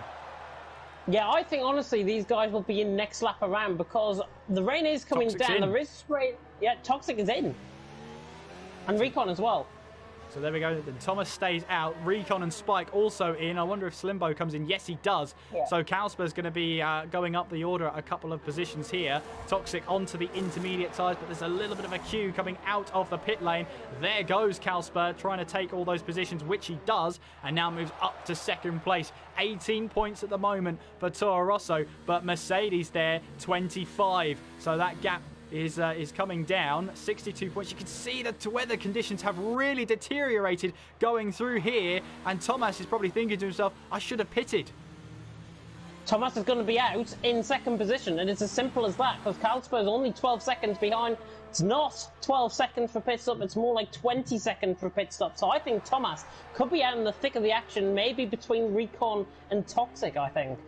Yeah, I think, honestly, these guys will be in next lap around because the rain is coming Toxic's down. in. There is spray. Yeah, Toxic is in. And Recon as well. So there we go. Then Thomas stays out. Recon and Spike also in. I wonder if Slimbo comes in. Yes, he does. Yeah. So Calspur's going to be going up the order a couple of positions here. Toxic onto the intermediate tyres, but there's a little bit of a queue coming out of the pit lane. There goes Calspur trying to take all those positions, which he does, and now moves up to second place. 18 points at the moment for Toro Rosso, but Mercedes there, 25. So that gap is coming down. 62 points. You can see that the weather conditions have really deteriorated going through here, and Thomas is probably thinking to himself, I should have pitted. Thomas is going to be out in second position, and it's as simple as that, because Carlsberg is only 12 seconds behind. It's not 12 seconds for pit stop, it's more like 20 seconds for pit stop. So I think Thomas could be out in the thick of the action, maybe between Recon and Toxic, I think.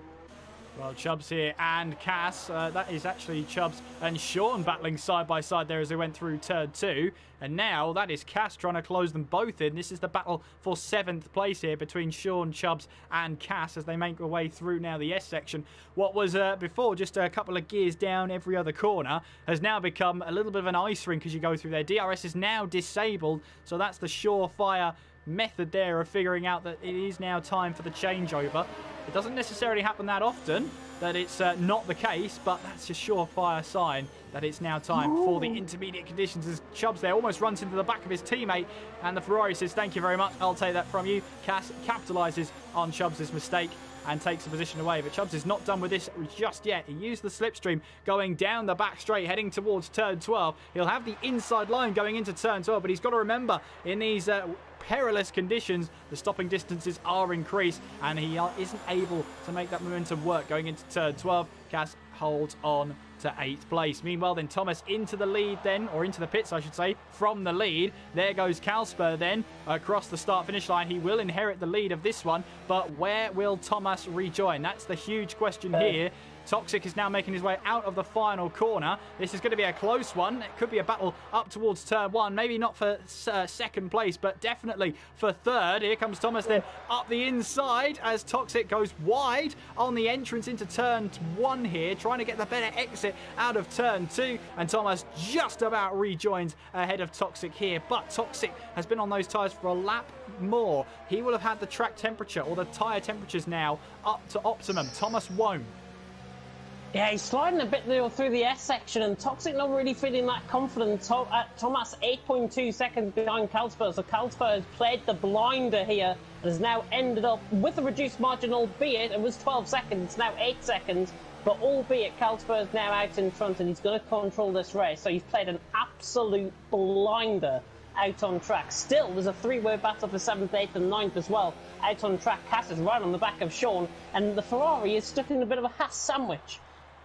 Well, Chubbs here and Cass. That is actually Chubbs and Sean battling side by side there as they went through turn 2. And now that is Cass trying to close them both in. This is the battle for 7th place here between Sean, Chubbs and Cass as they make their way through now the S section. What was before just a couple of gears down every other corner has now become a little bit of an ice rink as you go through there. DRS is now disabled, so that's the surefire method there of figuring out that it is now time for the changeover. It doesn't necessarily happen that often that it's not the case, but that's a surefire sign that it's now time for the intermediate conditions as Chubbs there almost runs into the back of his teammate and the Ferrari says, thank you very much, I'll take that from you. Cass capitalises on Chubbs' mistake and takes the position away, but Chubbs is not done with this just yet. He used the slipstream going down the back straight heading towards turn 12. He'll have the inside line going into turn 12, but he's got to remember in these perilous conditions the stopping distances are increased and he isn't able to make that momentum work going into turn 12. Cass holds on to 8th place. Meanwhile then Thomas into the lead then, or into the pits I should say, from the lead. There goes Carlsberg then across the start finish line. He will inherit the lead of this one, but where will Thomas rejoin? That's the huge question here. Toxic is now making his way out of the final corner. This is going to be a close one. It could be a battle up towards turn 1. Maybe not for second place, but definitely for third. Here comes Thomas then up the inside as Toxic goes wide on the entrance into turn 1 here, trying to get the better exit out of turn 2. And Thomas just about rejoins ahead of Toxic here. But Toxic has been on those tyres for a lap more. He will have had the track temperature or the tyre temperatures now up to optimum. Thomas won't. Yeah, he's sliding a bit through the S section, and Toxic not really feeling that confident. Thomas 8.2 seconds behind Carlsberg, so Carlsberg has played the blinder here and has now ended up with a reduced margin, albeit it was 12 seconds, now 8 seconds, but albeit Carlsberg is now out in front and he's going to control this race, so he's played an absolute blinder out on track. Still, there's a three-way battle for 7th, 8th and 9th as well. Out on track, Cass is right on the back of Sean, and the Ferrari is stuck in a bit of a Haas sandwich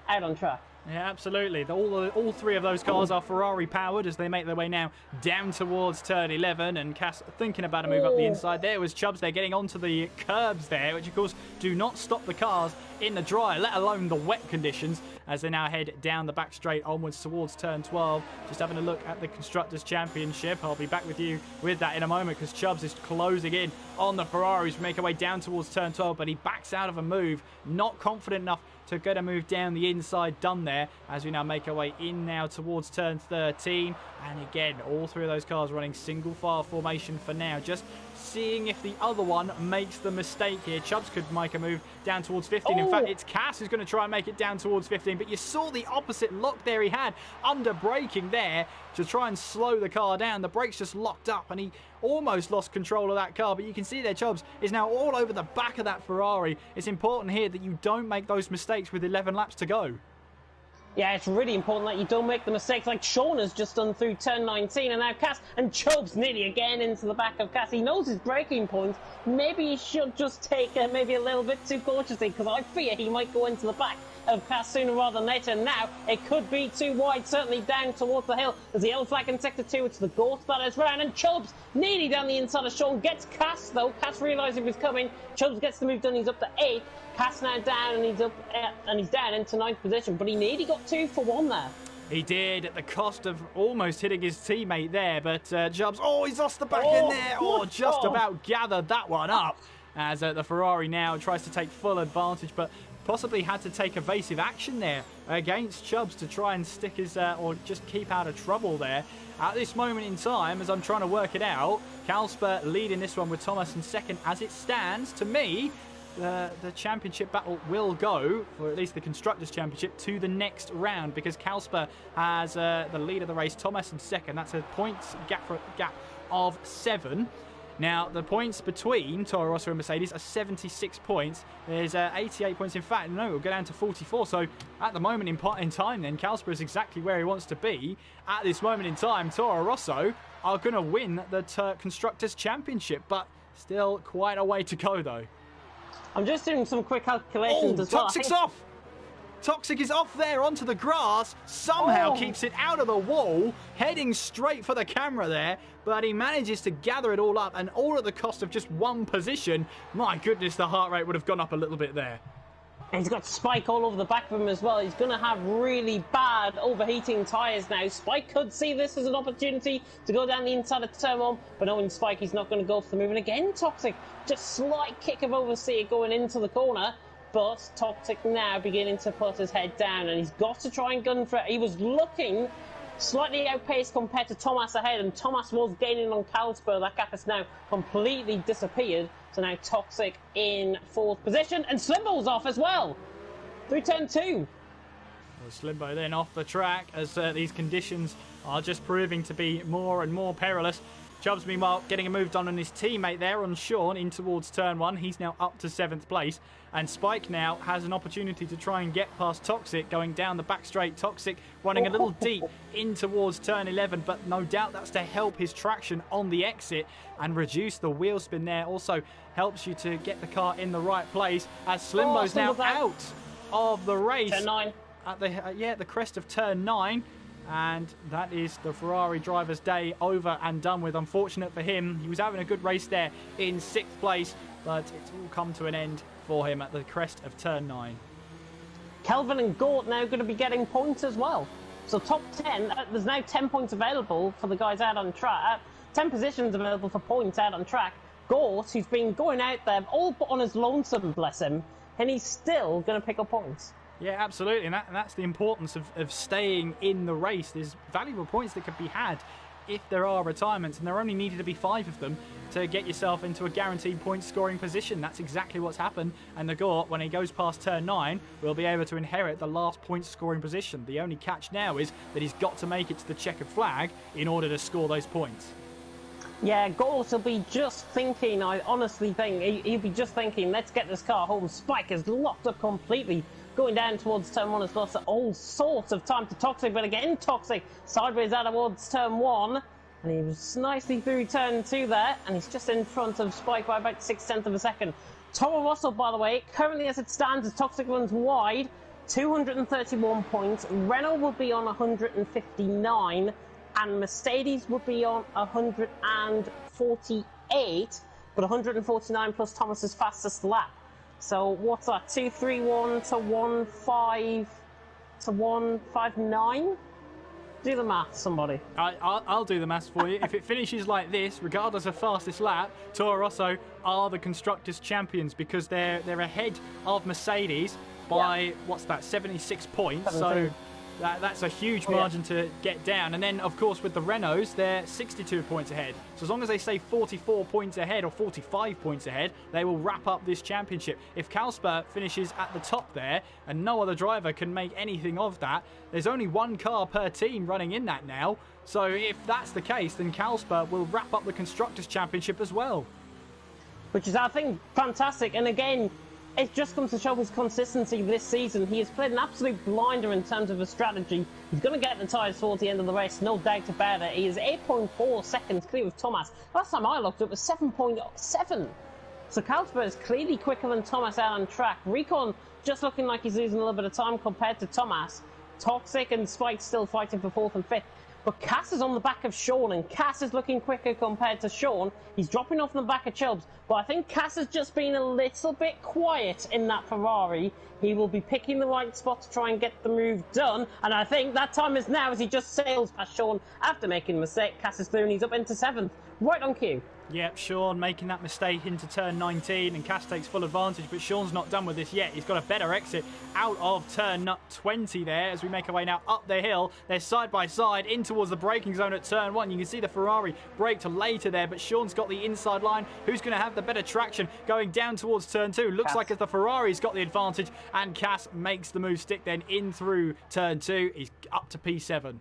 out on track. Yeah, absolutely. All three of those cars are Ferrari powered as they make their way now down towards turn 11, and Cass thinking about a move up the inside. There was Chubbs there getting onto the curbs there, which of course do not stop the cars in the dry, let alone the wet conditions, as they now head down the back straight onwards towards turn 12. Just having a look at the Constructors' Championship. I'll be back with you with that in a moment because Chubbs is closing in on the Ferraris. We make our way down towards turn 12, but he backs out of a move, not confident enough to get a move down the inside, done there, as we now make our way in now towards turn 13. And again, all three of those cars running single file formation for now, just seeing if the other one makes the mistake here. Chubbs could make a move down towards 15. In fact, it's Cass who's going to try and make it down towards 15, but you saw the opposite lock there he had under braking there to try and slow the car down. The brakes just locked up and he almost lost control of that car, but you can see there Chubbs is now all over the back of that Ferrari. It's important here that you don't make those mistakes with 11 laps to go. Yeah, it's really important that you don't make the mistakes like Sean has just done through turn 19, and now Cass and Chubbs nearly again into the back of Cass. He knows his braking points. Maybe he should just take maybe a little bit too cautiously, because I fear he might go into the back of Cass sooner rather than later. Now it could be too wide, certainly down towards the hill. There's the yellow flag in sector 2. It's the ghost that is round, and Chubbs nearly down the inside of Sean. Gets Cass though. Cass realising he was coming. Chubbs gets the move done. He's up to 8th. Cass now down, and he's up and he's down into 9th position, but he nearly got 2 for 1 there. He did, at the cost of almost hitting his teammate there, but Chubbs, he's lost the back end there, just about gathered that one up, as the Ferrari now tries to take full advantage, but possibly had to take evasive action there against Chubbs to try and stick his, or just keep out of trouble there. At this moment in time, as I'm trying to work it out, Carlsberg leading this one with Thomas in second. As it stands, to me, the championship battle will go, or at least the Constructors' Championship, to the next round, because Carlsberg has the lead of the race, Thomas in second. That's a points gap of 7. Now, the points between Toro Rosso and Mercedes are 76 points. There's 88 points. In fact, no, it'll go down to 44. So, at the moment in time, then, Carlsberg is exactly where he wants to be. At this moment in time, Toro Rosso are going to win the Constructors' Championship, but still quite a way to go, though. I'm just doing some quick calculations as well. Toxic's off! Toxic is off there onto the grass, somehow keeps it out of the wall, heading straight for the camera there, but he manages to gather it all up, and all at the cost of just one position. My goodness, the heart rate would have gone up a little bit there. And he's got Spike all over the back of him as well. He's going to have really bad overheating tyres now. Spike could see this as an opportunity to go down the inside of turn 1, but knowing Spike, he's not going to go for the move. And again, Toxic, just slight kick of oversteer going into the corner. But Toxic now beginning to put his head down, and he's got to try and gun for it. He was looking slightly outpaced compared to Thomas ahead, and Thomas was gaining on Carlsberg. That gap has now completely disappeared. So now Toxic in 4th position, and Slimbo's off as well through turn 2. Well, Slimbo then off the track as these conditions are just proving to be more and more perilous. Chubbs, meanwhile, getting a move done on his teammate there on Sean in towards turn 1. He's now up to 7th place. And Spike now has an opportunity to try and get past Toxic, going down the back straight. Toxic running a little deep in towards turn 11, but no doubt that's to help his traction on the exit and reduce the wheel spin there. Also helps you to get the car in the right place as Slimbo's now out of the race. Turn 9. At the crest of turn 9. And that is the Ferrari driver's day over and done with. Unfortunate for him, he was having a good race there in 6th place, but it's all come to an end for him at the crest of turn 9. Kelvin and Gort now going to be getting points as well. So top 10, there's now 10 points available for the guys out on track. 10 positions available for points out on track. Gort, who's been going out there all but on his lonesome, bless him, and he's still going to pick up points. Yeah, absolutely, and that's the importance of staying in the race. There's valuable points that could be had if there are retirements, and there only needed to be 5 of them to get yourself into a guaranteed point scoring position. That's exactly what's happened, and the Gort, when he goes past turn 9, will be able to inherit the last point scoring position. The only catch now is that he's got to make it to the checkered flag in order to score those points. Yeah, Gort will be just thinking, I honestly think, he'll be just thinking, let's get this car home. Spike is locked up completely. Going down towards turn 1 has lost all sorts of time to Toxic, but again, Toxic sideways out towards turn 1. And he was nicely through turn 2 there, and he's just in front of Spike by about 0.6 of a second. Toro Rosso, by the way, currently as it stands, as Toxic runs wide, 231 points. Renault will be on 159, and Mercedes will be on 148, but 149 plus Thomas's fastest lap. So what's that? 231 to 15 to 159? Do the math, somebody. I'll do the maths for you. If it finishes like this, regardless of fastest lap, Toro Rosso are the Constructors' champions because they're ahead of Mercedes by, what's that, 76 points. 17. So that's a huge margin to get down. And then, of course, with the Renaults, they're 62 points ahead. So as long as they stay 44 points ahead or 45 points ahead, they will wrap up this championship. If Carlsberg finishes at the top there and no other driver can make anything of that, there's only one car per team running in that now. So if that's the case, then Carlsberg will wrap up the Constructors' Championship as well. Which is, I think, fantastic. And again, it just comes to show his consistency this season. He has played an absolute blinder in terms of his strategy. He's going to get the tyres towards the end of the race, no doubt about it. He is 8.4 seconds clear of Thomas. Last time I looked, it was 7.7. So Carlsberg is clearly quicker than Thomas out on track. Recon just looking like he's losing a little bit of time compared to Thomas. Toxic and Spike still fighting for 4th and 5th. But Cass is on the back of Sean, and Cass is looking quicker compared to Sean. He's dropping off on the back of Chubbs, but I think Cass has just been a little bit quiet in that Ferrari. He will be picking the right spot to try and get the move done, and I think that time is now as he just sails past Sean after making a mistake. Cass is through and he's up into 7th, right on cue. Yep, Sean making that mistake into turn 19 and Cass takes full advantage, but Sean's not done with this yet. He's got a better exit out of turn 20 there as we make our way now up the hill. They're side by side in towards the braking zone at turn 1. You can see the Ferrari braked later there, but Sean's got the inside line. Who's going to have the better traction going down towards turn 2? Looks like as the Ferrari's got the advantage, and Cass makes the move stick then in through turn 2. He's up to P7.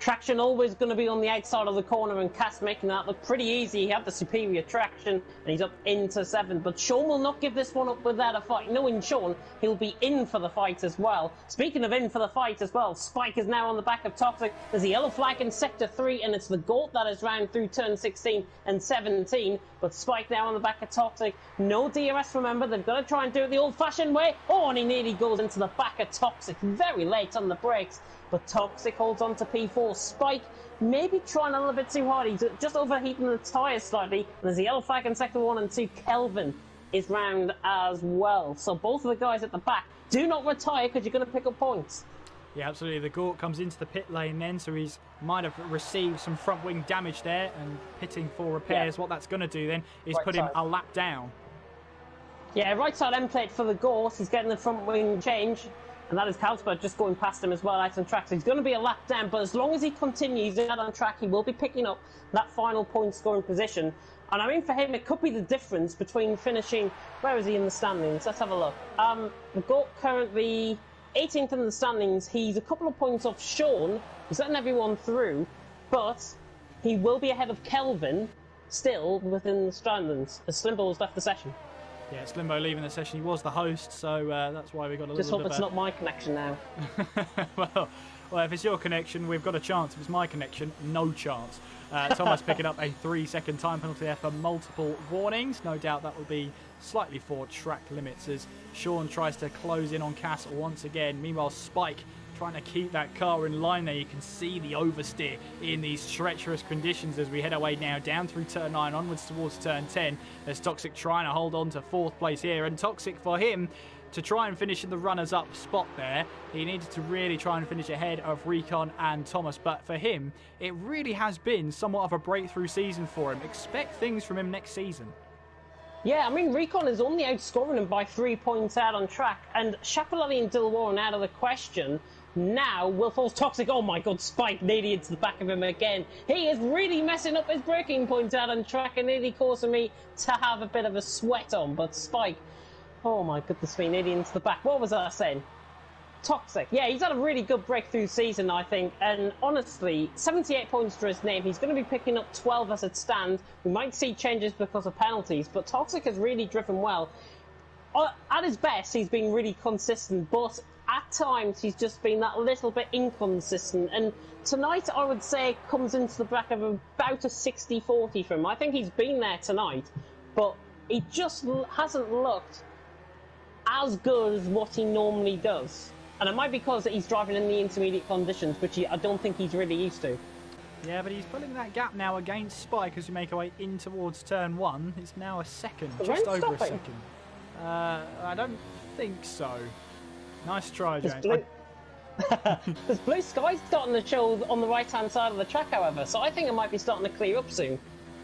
Traction always going to be on the outside of the corner, and Cass making that look pretty easy. He had the superior traction, and he's up into 7th. But Sean will not give this one up without a fight. Knowing Sean, he'll be in for the fight as well. Speaking of in for the fight as well, Spike is now on the back of Toxic. There's a yellow flag in Sector 3, and it's the GOAT that is round through turn 16 and 17. But Spike now on the back of Toxic. No DRS, remember. They've got to try and do it the old-fashioned way. Oh, and he nearly goes into the back of Toxic. Very late on the brakes. But Toxic holds on to P4. Spike maybe trying a little bit too hard. He's just overheating the tyres slightly. And there's a yellow flag in Sector 1 and 2. Kelvin is round as well. So both of the guys at the back, do not retire because you're going to pick up points. Yeah, absolutely. The Gort comes into the pit lane then, so he's might have received some front wing damage there and pitting for repairs. Yeah. What that's going to do then is put him a lap down. Yeah, right side end plate for the Gort. He's getting the front wing change. And that is Carlsberg just going past him as well out on track. So he's going to be a lap down, but as long as he continues out on track, he will be picking up that final point scoring position. And I mean, for him, it could be the difference between finishing... Where is he in the standings? Let's have a look. The GOAT currently 18th in the standings. He's a couple of points off Sean. He's letting everyone through, but he will be ahead of Kelvin still within the standings as Slimbo's left the session. Yeah, Slimbo leaving the session. He was the host, so that's why we got a little bit. Just hope it's not my connection now. well, if it's your connection, we've got a chance. If it's my connection, no chance. Thomas picking up a 3-second time penalty there for multiple warnings. No doubt that will be slightly for track limits as Sean tries to close in on Cass once again. Meanwhile, Spike trying to keep that car in line there. You can see the oversteer in these treacherous conditions as we head our way now down through turn 9 onwards towards turn 10. There's Toxic trying to hold on to 4th place here, and Toxic for him to try and finish in the runners-up spot there. He needed to really try and finish ahead of Recon and Thomas, but for him it really has been somewhat of a breakthrough season for him. Expect things from him next season. Yeah, I mean, Recon is only outscoring him by 3 points out on track, and Chapelletti and Dilwarren out of the question. Now, Will Falls Toxic, oh my god, Spike nearly into the back of him again. He is really messing up his braking points out on track and nearly causing me to have a bit of a sweat on. But Spike, oh my goodness me, nearly into the back. What was I saying? Toxic. Yeah, he's had a really good breakthrough season, I think. And honestly, 78 points to his name. He's going to be picking up 12 as it stands. We might see changes because of penalties, but Toxic has really driven well. At his best, he's been really consistent, but at times he's just been that little bit inconsistent. And tonight, I would say, comes into the back of about a 60-40 for him. I think he's been there tonight, but he just hasn't looked as good as what he normally does. And it might be because he's driving in the intermediate conditions, which I don't think he's really used to. Yeah, but he's pulling that gap now against Spike as we make our way in towards turn 1. It's now a second, just over a second. I don't think so. Nice try, James. There's blue skies starting to show on the right-hand side of the track, however, so I think it might be starting to clear up soon.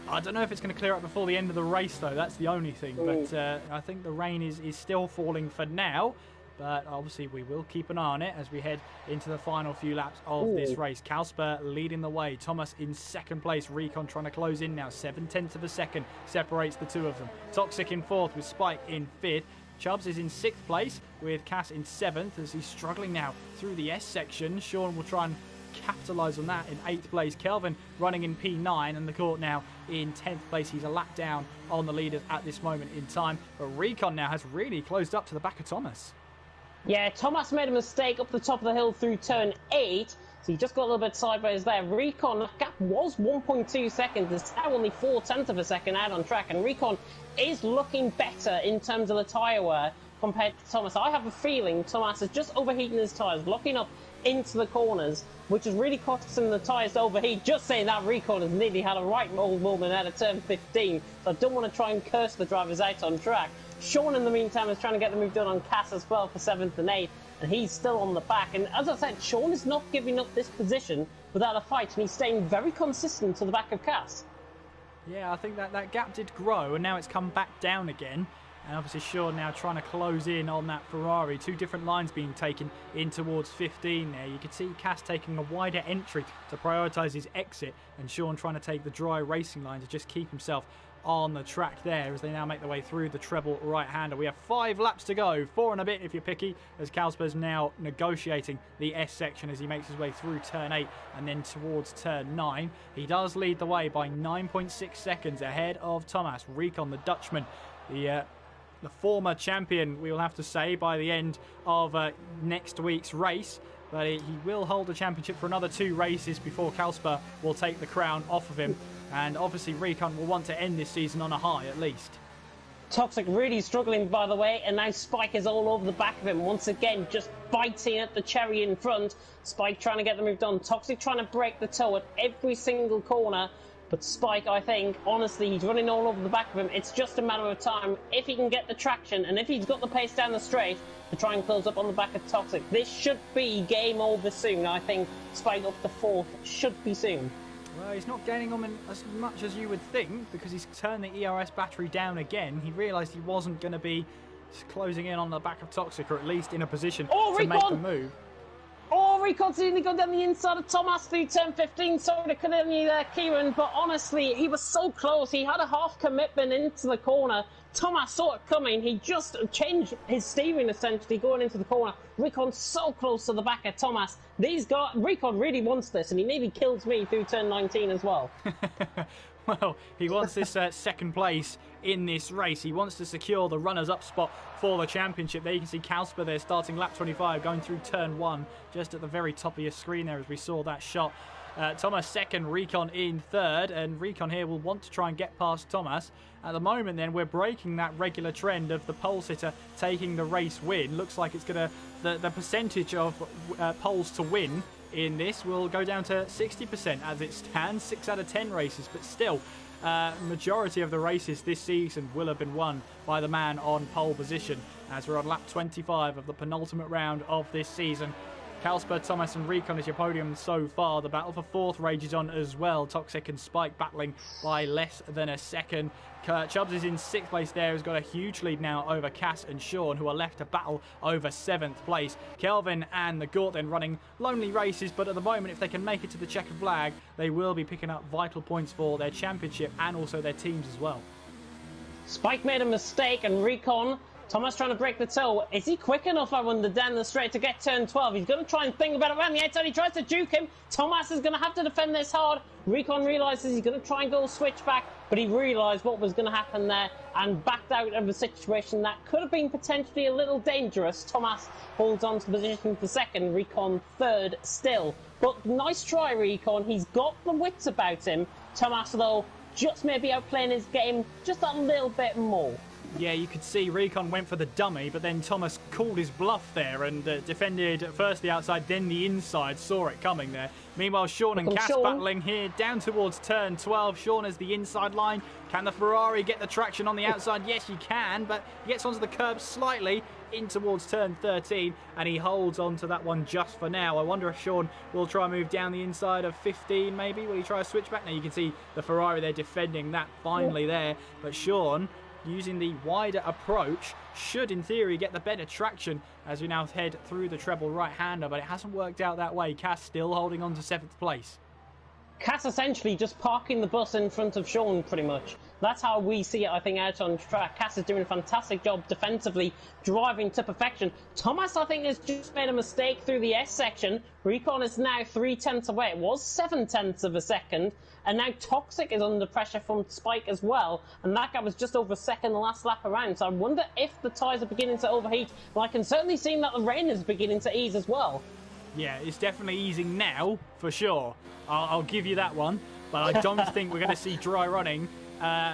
I don't know if it's going to clear up before the end of the race, though. That's the only thing. But I think the rain is still falling for now. But obviously we will keep an eye on it as we head into the final few laps of this race. Kalsper leading the way. Thomas in 2nd place. Recon trying to close in now. 7/10 of a second separates the two of them. Toxic in 4th with Spike in 5th. Chubbs is in 6th place with Cass in 7th as he's struggling now through the S section. Sean will try and capitalise on that in 8th place. Kelvin running in P9 and the Court now in 10th place. He's a lap down on the leaders at this moment in time. But Recon now has really closed up to the back of Thomas. Yeah, Thomas made a mistake up the top of the hill through turn 8. So he just got a little bit sideways there. Recon gap was 1.2 seconds. It's now only 4/10 of a second out on track. And Recon is looking better in terms of the tyre wear compared to Thomas. I have a feeling Thomas is just overheating his tyres, locking up into the corners, which is really costing the tyres to overheat. Just saying that, Recon has nearly had a right old moment out of turn 15. So I don't want to try and curse the drivers out on track. Sean, in the meantime, is trying to get the move done on Cass as well for 7th and 8th, and he's still on the back. And as I said, Sean is not giving up this position without a fight, and he's staying very consistent to the back of Cass. Yeah, I think that gap did grow, and now it's come back down again. And obviously Sean now trying to close in on that Ferrari. 2 different lines being taken in towards 15 there. You can see Cass taking a wider entry to prioritise his exit, and Sean trying to take the dry racing line to just keep himself on the track there as they now make their way through the treble right-hander. We have 5 laps to go, 4 and a bit if you're picky, as Kalsper's now negotiating the S section as he makes his way through turn 8 and then towards turn 9. He does lead the way by 9.6 seconds ahead of Thomas Recon, the Dutchman, the former champion, we will have to say, by the end of next week's race. But he will hold the championship for another 2 races before Kalsper will take the crown off of him. And obviously Recon will want to end this season on a high at least. Toxic really struggling, by the way, and now Spike is all over the back of him. Once again, just biting at the cherry in front. Spike trying to get the move done. Toxic trying to break the toe at every single corner. But Spike, I think, honestly, he's running all over the back of him. It's just a matter of time if he can get the traction and if he's got the pace down the straight to try and close up on the back of Toxic. This should be game over soon. I think Spike up to 4th should be soon. Well, he's not gaining on him as much as you would think because he's turned the ERS battery down again. He realised he wasn't going to be closing in on the back of Toxic, or at least in a position to make the move. Oh, Recon's nearly gone down the inside of Thomas through turn 15. Sorry to cut in you there, Kieran, but honestly, he was so close. He had a half commitment into the corner. Thomas saw it coming. He just changed his steering, essentially, going into the corner. Recon's so close to the back of Thomas. Recon really wants this, and he nearly kills me through turn 19 as well. Well, he wants this second place in this race. He wants to secure the runners-up spot for the championship. There you can see Kalsper there starting lap 25, going through turn 1, just at the very top of your screen there as we saw that shot. Thomas second, Recon in third, and Recon here will want to try and get past Thomas. At the moment then, we're breaking that regular trend of the pole sitter taking the race win. Looks like it's going to, the percentage of poles to win in this will go down to 60% as it stands. 6 out of 10 races, but still, majority of the races this season will have been won by the man on pole position, as we're on lap 25 of the penultimate round of this season. Kalsper, Thomas and Recon is your podium so far. The battle for 4th rages on as well. Toxic and Spike battling by less than a second. Chubbs is in 6th place there, has got a huge lead now over Cass and Sean, who are left to battle over 7th place. Kelvin and the Gort then running lonely races, but at the moment, if they can make it to the checkered flag, they will be picking up vital points for their championship and also their teams as well. Spike made a mistake, and Recon, Thomas trying to break the toe. Is he quick enough, I wonder, down the straight to get turn 12? He's going to try and think about it around the outside. He tries to juke him. Thomas is going to have to defend this hard. Recon realises he's going to try and go switchback, but he realised what was going to happen there and backed out of a situation that could have been potentially a little dangerous. Thomas holds on to position for 2nd, Recon 3rd still. But nice try, Recon. He's got the wits about him. Thomas, though, just maybe outplaying his game just a little bit more. Yeah, you could see Recon went for the dummy, but then Thomas called his bluff there and defended first the outside, then the inside. Saw it coming there. Meanwhile, Sean and Cass battling here down towards turn 12. Sean has the inside line. Can the Ferrari get the traction on the outside? Yes, he can, but he gets onto the curb slightly in towards turn 13, and he holds on to that one just for now. I wonder if Sean will try and move down the inside of 15, maybe. Will he try a switchback? Now you can see the Ferrari there defending that finally there, but Sean, using the wider approach, should in theory get the better traction as we now head through the treble right-hander, but it hasn't worked out that way. Cass still holding on to 7th place. Cass essentially just parking the bus in front of Sean, pretty much. That's how we see it, I think, out on track. Cass is doing a fantastic job defensively, driving to perfection. Thomas, I think, has just made a mistake through the S section. Recon is now 3/10 away. It was 7/10 of a second. And now Toxic is under pressure from Spike as well. And that guy was just over a second the last lap around. So I wonder if the tyres are beginning to overheat. Well, I can certainly see that the rain is beginning to ease as well. Yeah, it's definitely easing now, for sure. I'll give you that one. But I don't think we're going to see dry running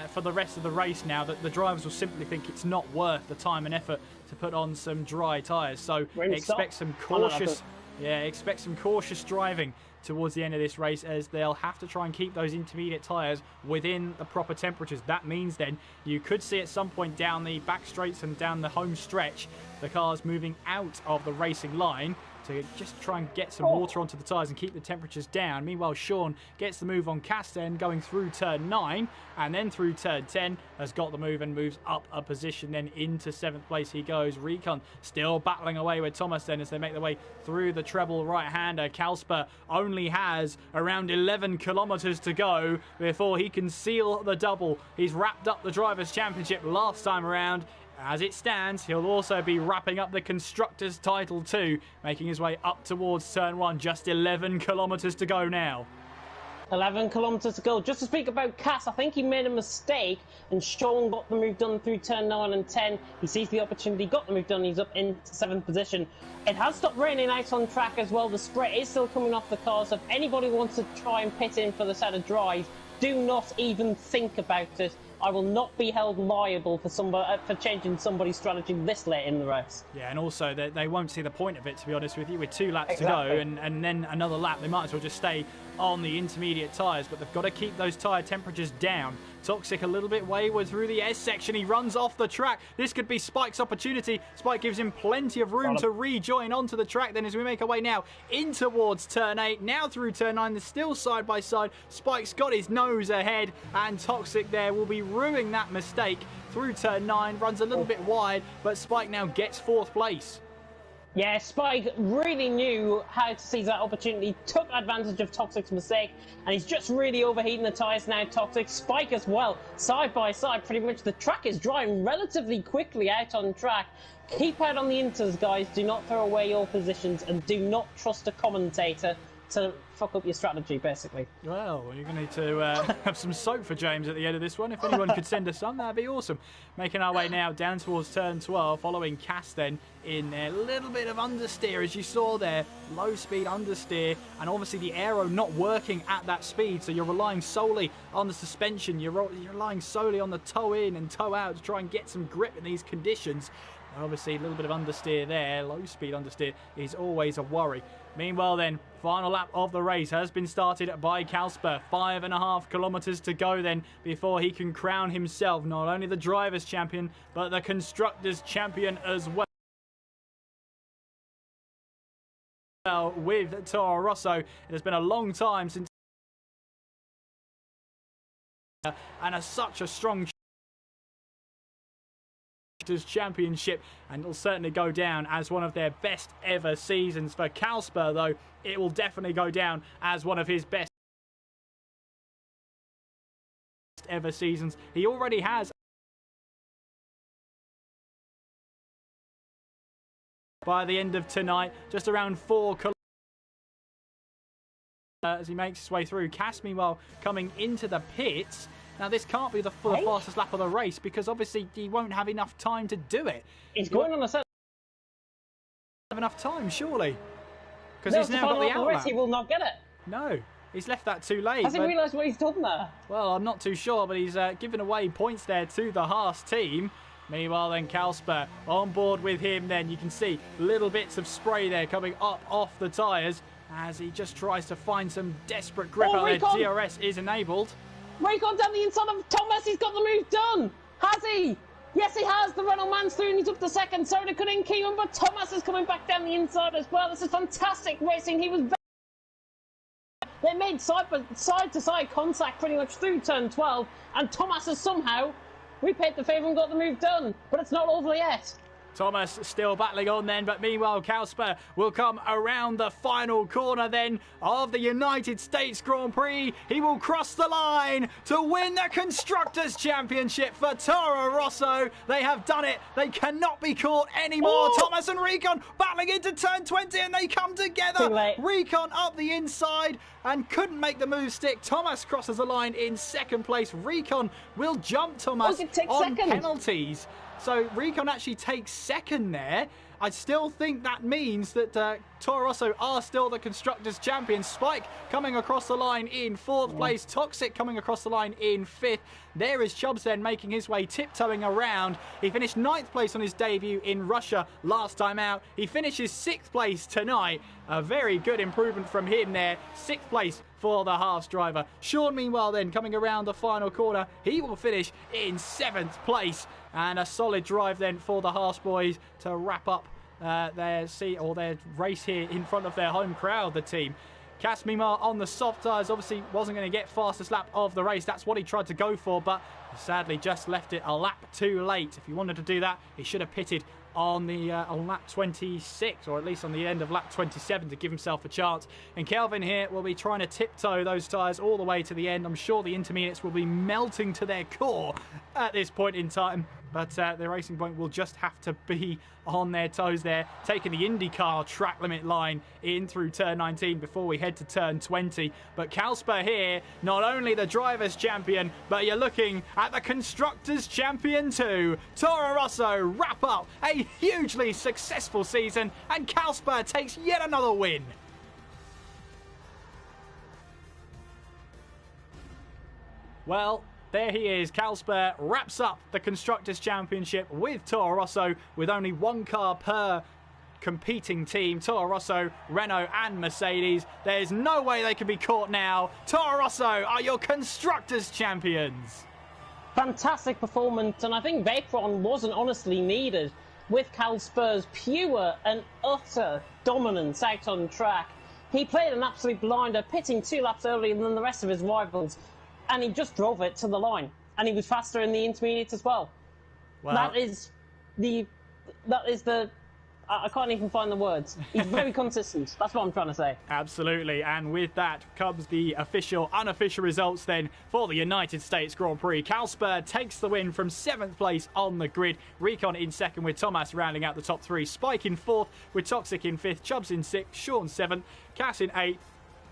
for the rest of the race now. That the drivers will simply think it's not worth the time and effort to put on some dry tyres. So expect some cautious, expect some cautious driving towards the end of this race, as they'll have to try and keep those intermediate tyres within the proper temperatures. That means then you could see at some point down the back straights and down the home stretch the cars moving out of the racing line, to just try and get some water onto the tyres and keep the temperatures down. Meanwhile, Sean gets the move on Casten, going through turn 9 and then through turn 10, has got the move and moves up a position, then into 7th place he goes. Recon still battling away with Thomas then as they make their way through the treble right-hander. Kalsper only has around 11 kilometres to go before he can seal the double. He's wrapped up the Drivers' Championship last time around. As it stands, he'll also be wrapping up the Constructors' title too, making his way up towards turn 1. Just 11 kilometres to go now. 11 kilometres to go. Just to speak about Cass, I think he made a mistake and Sean got the move done through turn 9 and 10. He sees the opportunity, got the move done, he's up into 7th position. It has stopped raining out on track as well. The spray is still coming off the car, so if anybody wants to try and pit in for the set of drive, do not even think about it. I will not be held liable for changing somebody's strategy this late in the race. Yeah, and also they won't see the point of it, to be honest with you, with 2 laps to go and then another lap. They might as well just stay on the intermediate tyres, but they've got to keep those tyre temperatures down. Toxic a little bit wayward through the S section. He runs off the track. This could be Spike's opportunity. Spike gives him plenty of room to rejoin onto the track then as we make our way now in towards turn 8. Now through turn 9, they're still side by side. Spike's got his nose ahead and Toxic there will be ruining that mistake through turn 9. Runs a little bit wide, but Spike now gets 4th place. Yeah, Spike really knew how to seize that opportunity, took advantage of Toxic's mistake, and he's just really overheating the tyres now, Toxic. Spike as well, side by side, pretty much the track is drying relatively quickly out on track. Keep out on the inters, guys. Do not throw away your positions, and do not trust a commentator to fuck up your strategy, basically. Well, you're going to need to have some soap for James at the end of this one. If anyone could send us some, that'd be awesome. Making our way now down towards turn 12, following Cass then in there. A little bit of understeer, as you saw there. Low speed understeer, and obviously the aero not working at that speed, so you're relying solely on the suspension. You're relying solely on the toe in and toe out to try and get some grip in these conditions. Obviously, a little bit of understeer there. Low speed understeer is always a worry. Meanwhile then, final lap of the race has been started by Kalsper. 5.5 kilometres to go then before he can crown himself not only the Drivers' Champion, but the Constructors' Champion as well. With Toro Rosso, it has been a long time since and such a strong Championship, and it'll certainly go down as one of their best ever seasons. For Kalsper though, it will definitely go down as one of his best ever seasons. He already has by the end of tonight just around 4 kilometers as he makes his way through. Cass meanwhile coming into the pits. Now, this can't be the fastest lap of the race because obviously he won't have enough time to do it. He's going on a set. Have enough time, surely? Because he's now got the outlap. He will not get it. No, he's left that too late. Has he realised what he's done there? Well, I'm not too sure, but he's given away points there to the Haas team. Meanwhile, then Kalsper on board with him. Then you can see little bits of spray there coming up off the tyres as he just tries to find some desperate grip out there. DRS is enabled. Recon down the inside of Thomas. He's got the move done. Has he? Yes, he has. The Renault man's through and he's up to second. Soda couldn't keep him, but Thomas is coming back down the inside as well. This is fantastic racing. He was They made side-to-side contact pretty much through turn 12, and Thomas has somehow repaid the favour and got the move done. But it's not over yet. Thomas still battling on then, but meanwhile Kalsper will come around the final corner then of the United States Grand Prix. He will cross the line to win the Constructors' Championship for Toro Rosso. They have done it. They cannot be caught anymore. Ooh. Thomas and Recon battling into turn 20 and they come together. Recon up the inside and couldn't make the move stick. Thomas crosses the line in second place. Recon will jump Thomas on penalties. So Recon actually takes second there. I still think that means that Toro Rosso are still the Constructors' Champions. Spike coming across the line in fourth place. Toxic coming across the line in fifth. There is Chubbs then making his way, tiptoeing around. He finished 9th place on his debut in Russia last time out. He finishes 6th place tonight. A very good improvement from him there. 6th place for the Haas driver. Sean, meanwhile, then coming around the final corner, he will finish in 7th place. And a solid drive then for the Haas boys to wrap up their race here in front of their home crowd, the team. Kasmimar on the soft tyres obviously wasn't going to get fastest lap of the race. That's what he tried to go for, but sadly just left it a lap too late. If he wanted to do that, he should have pitted on lap 26, or at least on the end of lap 27, to give himself a chance. And Kelvin here will be trying to tiptoe those tyres all the way to the end. I'm sure the intermediates will be melting to their core at this point in time, but the Racing Point will just have to be on their toes there, taking the IndyCar track limit line in through turn 19 before we head to turn 20. But Kalsper here, not only the Drivers' Champion, but you're looking at the Constructors' Champion too. Toro Rosso wrap up a hugely successful season, and Kalsper takes yet another win. Well, there he is. Kalsper wraps up the Constructors' Championship with Toro Rosso, with only one car per competing team. Toro Rosso, Renault and Mercedes. There's no way they can be caught now. Toro Rosso are your Constructors' Champions. Fantastic performance, and I think Vaporon wasn't honestly needed with Kalsper's pure and utter dominance out on track. He played an absolute blinder, pitting 2 laps earlier than the rest of his rivals, and he just drove it to the line, and he was faster in the intermediates as well. Well, that is the I can't even find the words. He's very consistent. That's what I'm trying to say. Absolutely. And with that comes the official, unofficial results then for the United States Grand Prix. Kalsper takes the win from 7th place on the grid. Recon in 2nd, with Thomas rounding out the top 3. Spike in 4th, with Toxic in 5th. Chubbs in 6th. Sean 7th. Cass in 8th.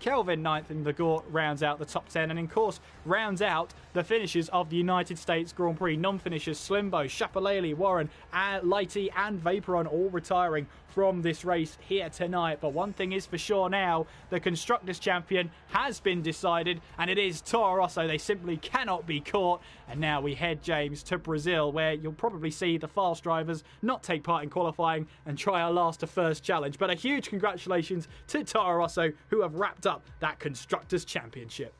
Kelvin 9th, and the Gore rounds out the top 10, and of course rounds out the finishes of the United States Grand Prix. Non-finishers: Slimbo, Shapalele, Warren, Lighty and Vaporon all retiring from this race here tonight. But one thing is for sure now, the Constructors' Champion has been decided, and it is Toro Rosso. They simply cannot be caught. And now we head, James, to Brazil, where you'll probably see the fast drivers not take part in qualifying and try our last to first challenge. But a huge congratulations to Toro Rosso, who have wrapped up that Constructors' Championship.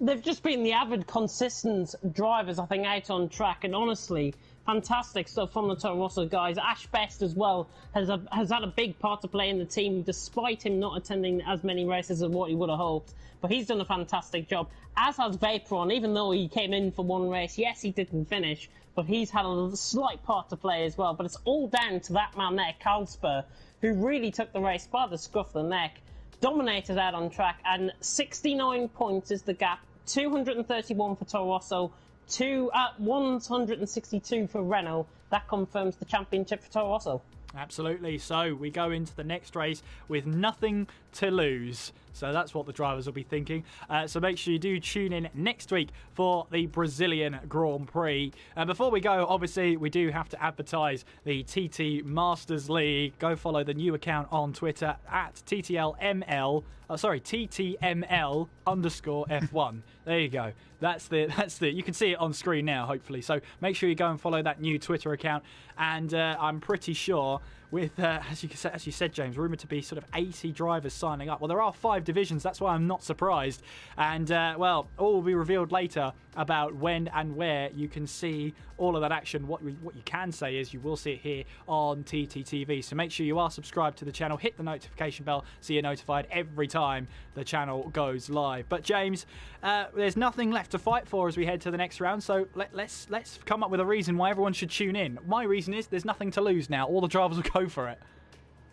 They've just been the avid, consistent drivers, I think, out on track, and honestly, fantastic stuff from the Toro Rosso guys. Ash Best as well has had a big part to play in the team, despite him not attending as many races as what he would have hoped. But he's done a fantastic job, as has Vaporon, even though he came in for one race. Yes, he didn't finish, but he's had a slight part to play as well. But it's all down to that man there, Kalsper, who really took the race by the scruff of the neck, dominated out on track, and 69 points is the gap. 231 for Toro Rosso, 162 for Renault. That confirms the championship for Toro Rosso. Absolutely. So we go into the next race with nothing to lose. So that's what the drivers will be thinking. So make sure you do tune in next week for the Brazilian Grand Prix. Before we go, obviously, we do have to advertise the TT Masters League. Go follow the new account on Twitter at TTLML. TTML _F1. There you go. That's the. You can see it on screen now, hopefully. So make sure you go and follow that new Twitter account. And I'm pretty sure, with as you said, James, rumoured to be sort of 80 drivers signing up. Well, there are 5 divisions. That's why I'm not surprised. And all will be revealed later about when and where you can see all of that action. What you can say is you will see it here on TTTV. So make sure you are subscribed to the channel. Hit the notification bell so you're notified every time the channel goes live. But James, there's nothing left to fight for as we head to the next round. So let's come up with a reason why everyone should tune in. My reason is there's nothing to lose now. All the drivers will go for it.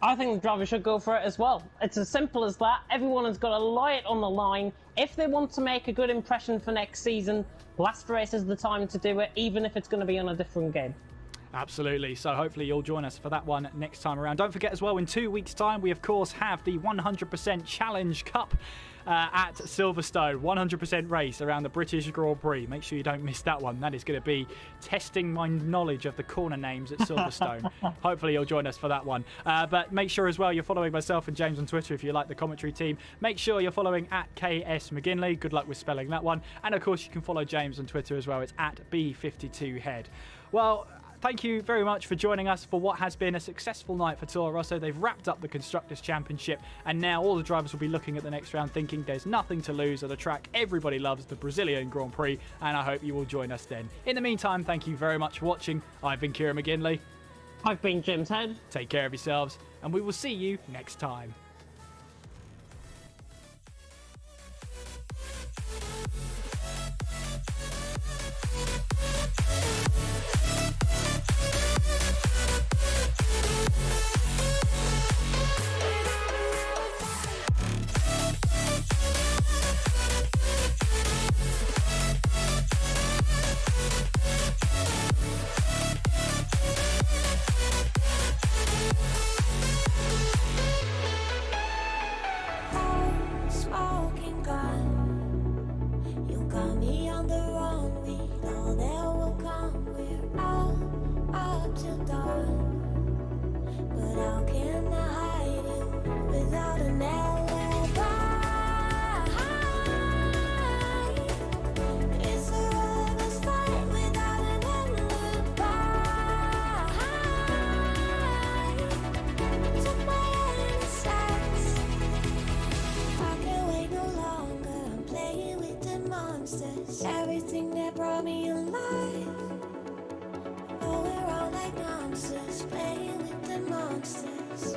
I think the drivers should go for it as well. It's as simple as that. Everyone has got to lie it on the line. If they want to make a good impression for next season, last race is the time to do it, even if it's going to be on a different game. Absolutely. So hopefully you'll join us for that one next time around. Don't forget as well, in 2 weeks' time, we of course have the 100% Challenge Cup at Silverstone. 100% race around the British Grand Prix. Make sure you don't miss that one. That is going to be testing my knowledge of the corner names at Silverstone. Hopefully you'll join us for that one. But make sure as well you're following myself and James on Twitter if you like the commentary team. Make sure you're following at KS McGinley. Good luck with spelling that one. And of course you can follow James on Twitter as well. It's at B52Head. Well, thank you very much for joining us for what has been a successful night for Toro Rosso. They've wrapped up the Constructors' Championship, and now all the drivers will be looking at the next round thinking there's nothing to lose at a track everybody loves, the Brazilian Grand Prix, and I hope you will join us then. In the meantime, thank you very much for watching. I've been Kieran McGinley. I've been Jim 10. Take care of yourselves, and we will see you next time. Smoking gun, you got me on the run. We know there will come. We're out up till dawn. But how can I hide you without an alibi? It's a ruthless fight without an alibi. Took my innocence. I can't wait no longer. I'm playing with the monsters. Everything that brought me alive. Going around like monsters, playing with the monsters.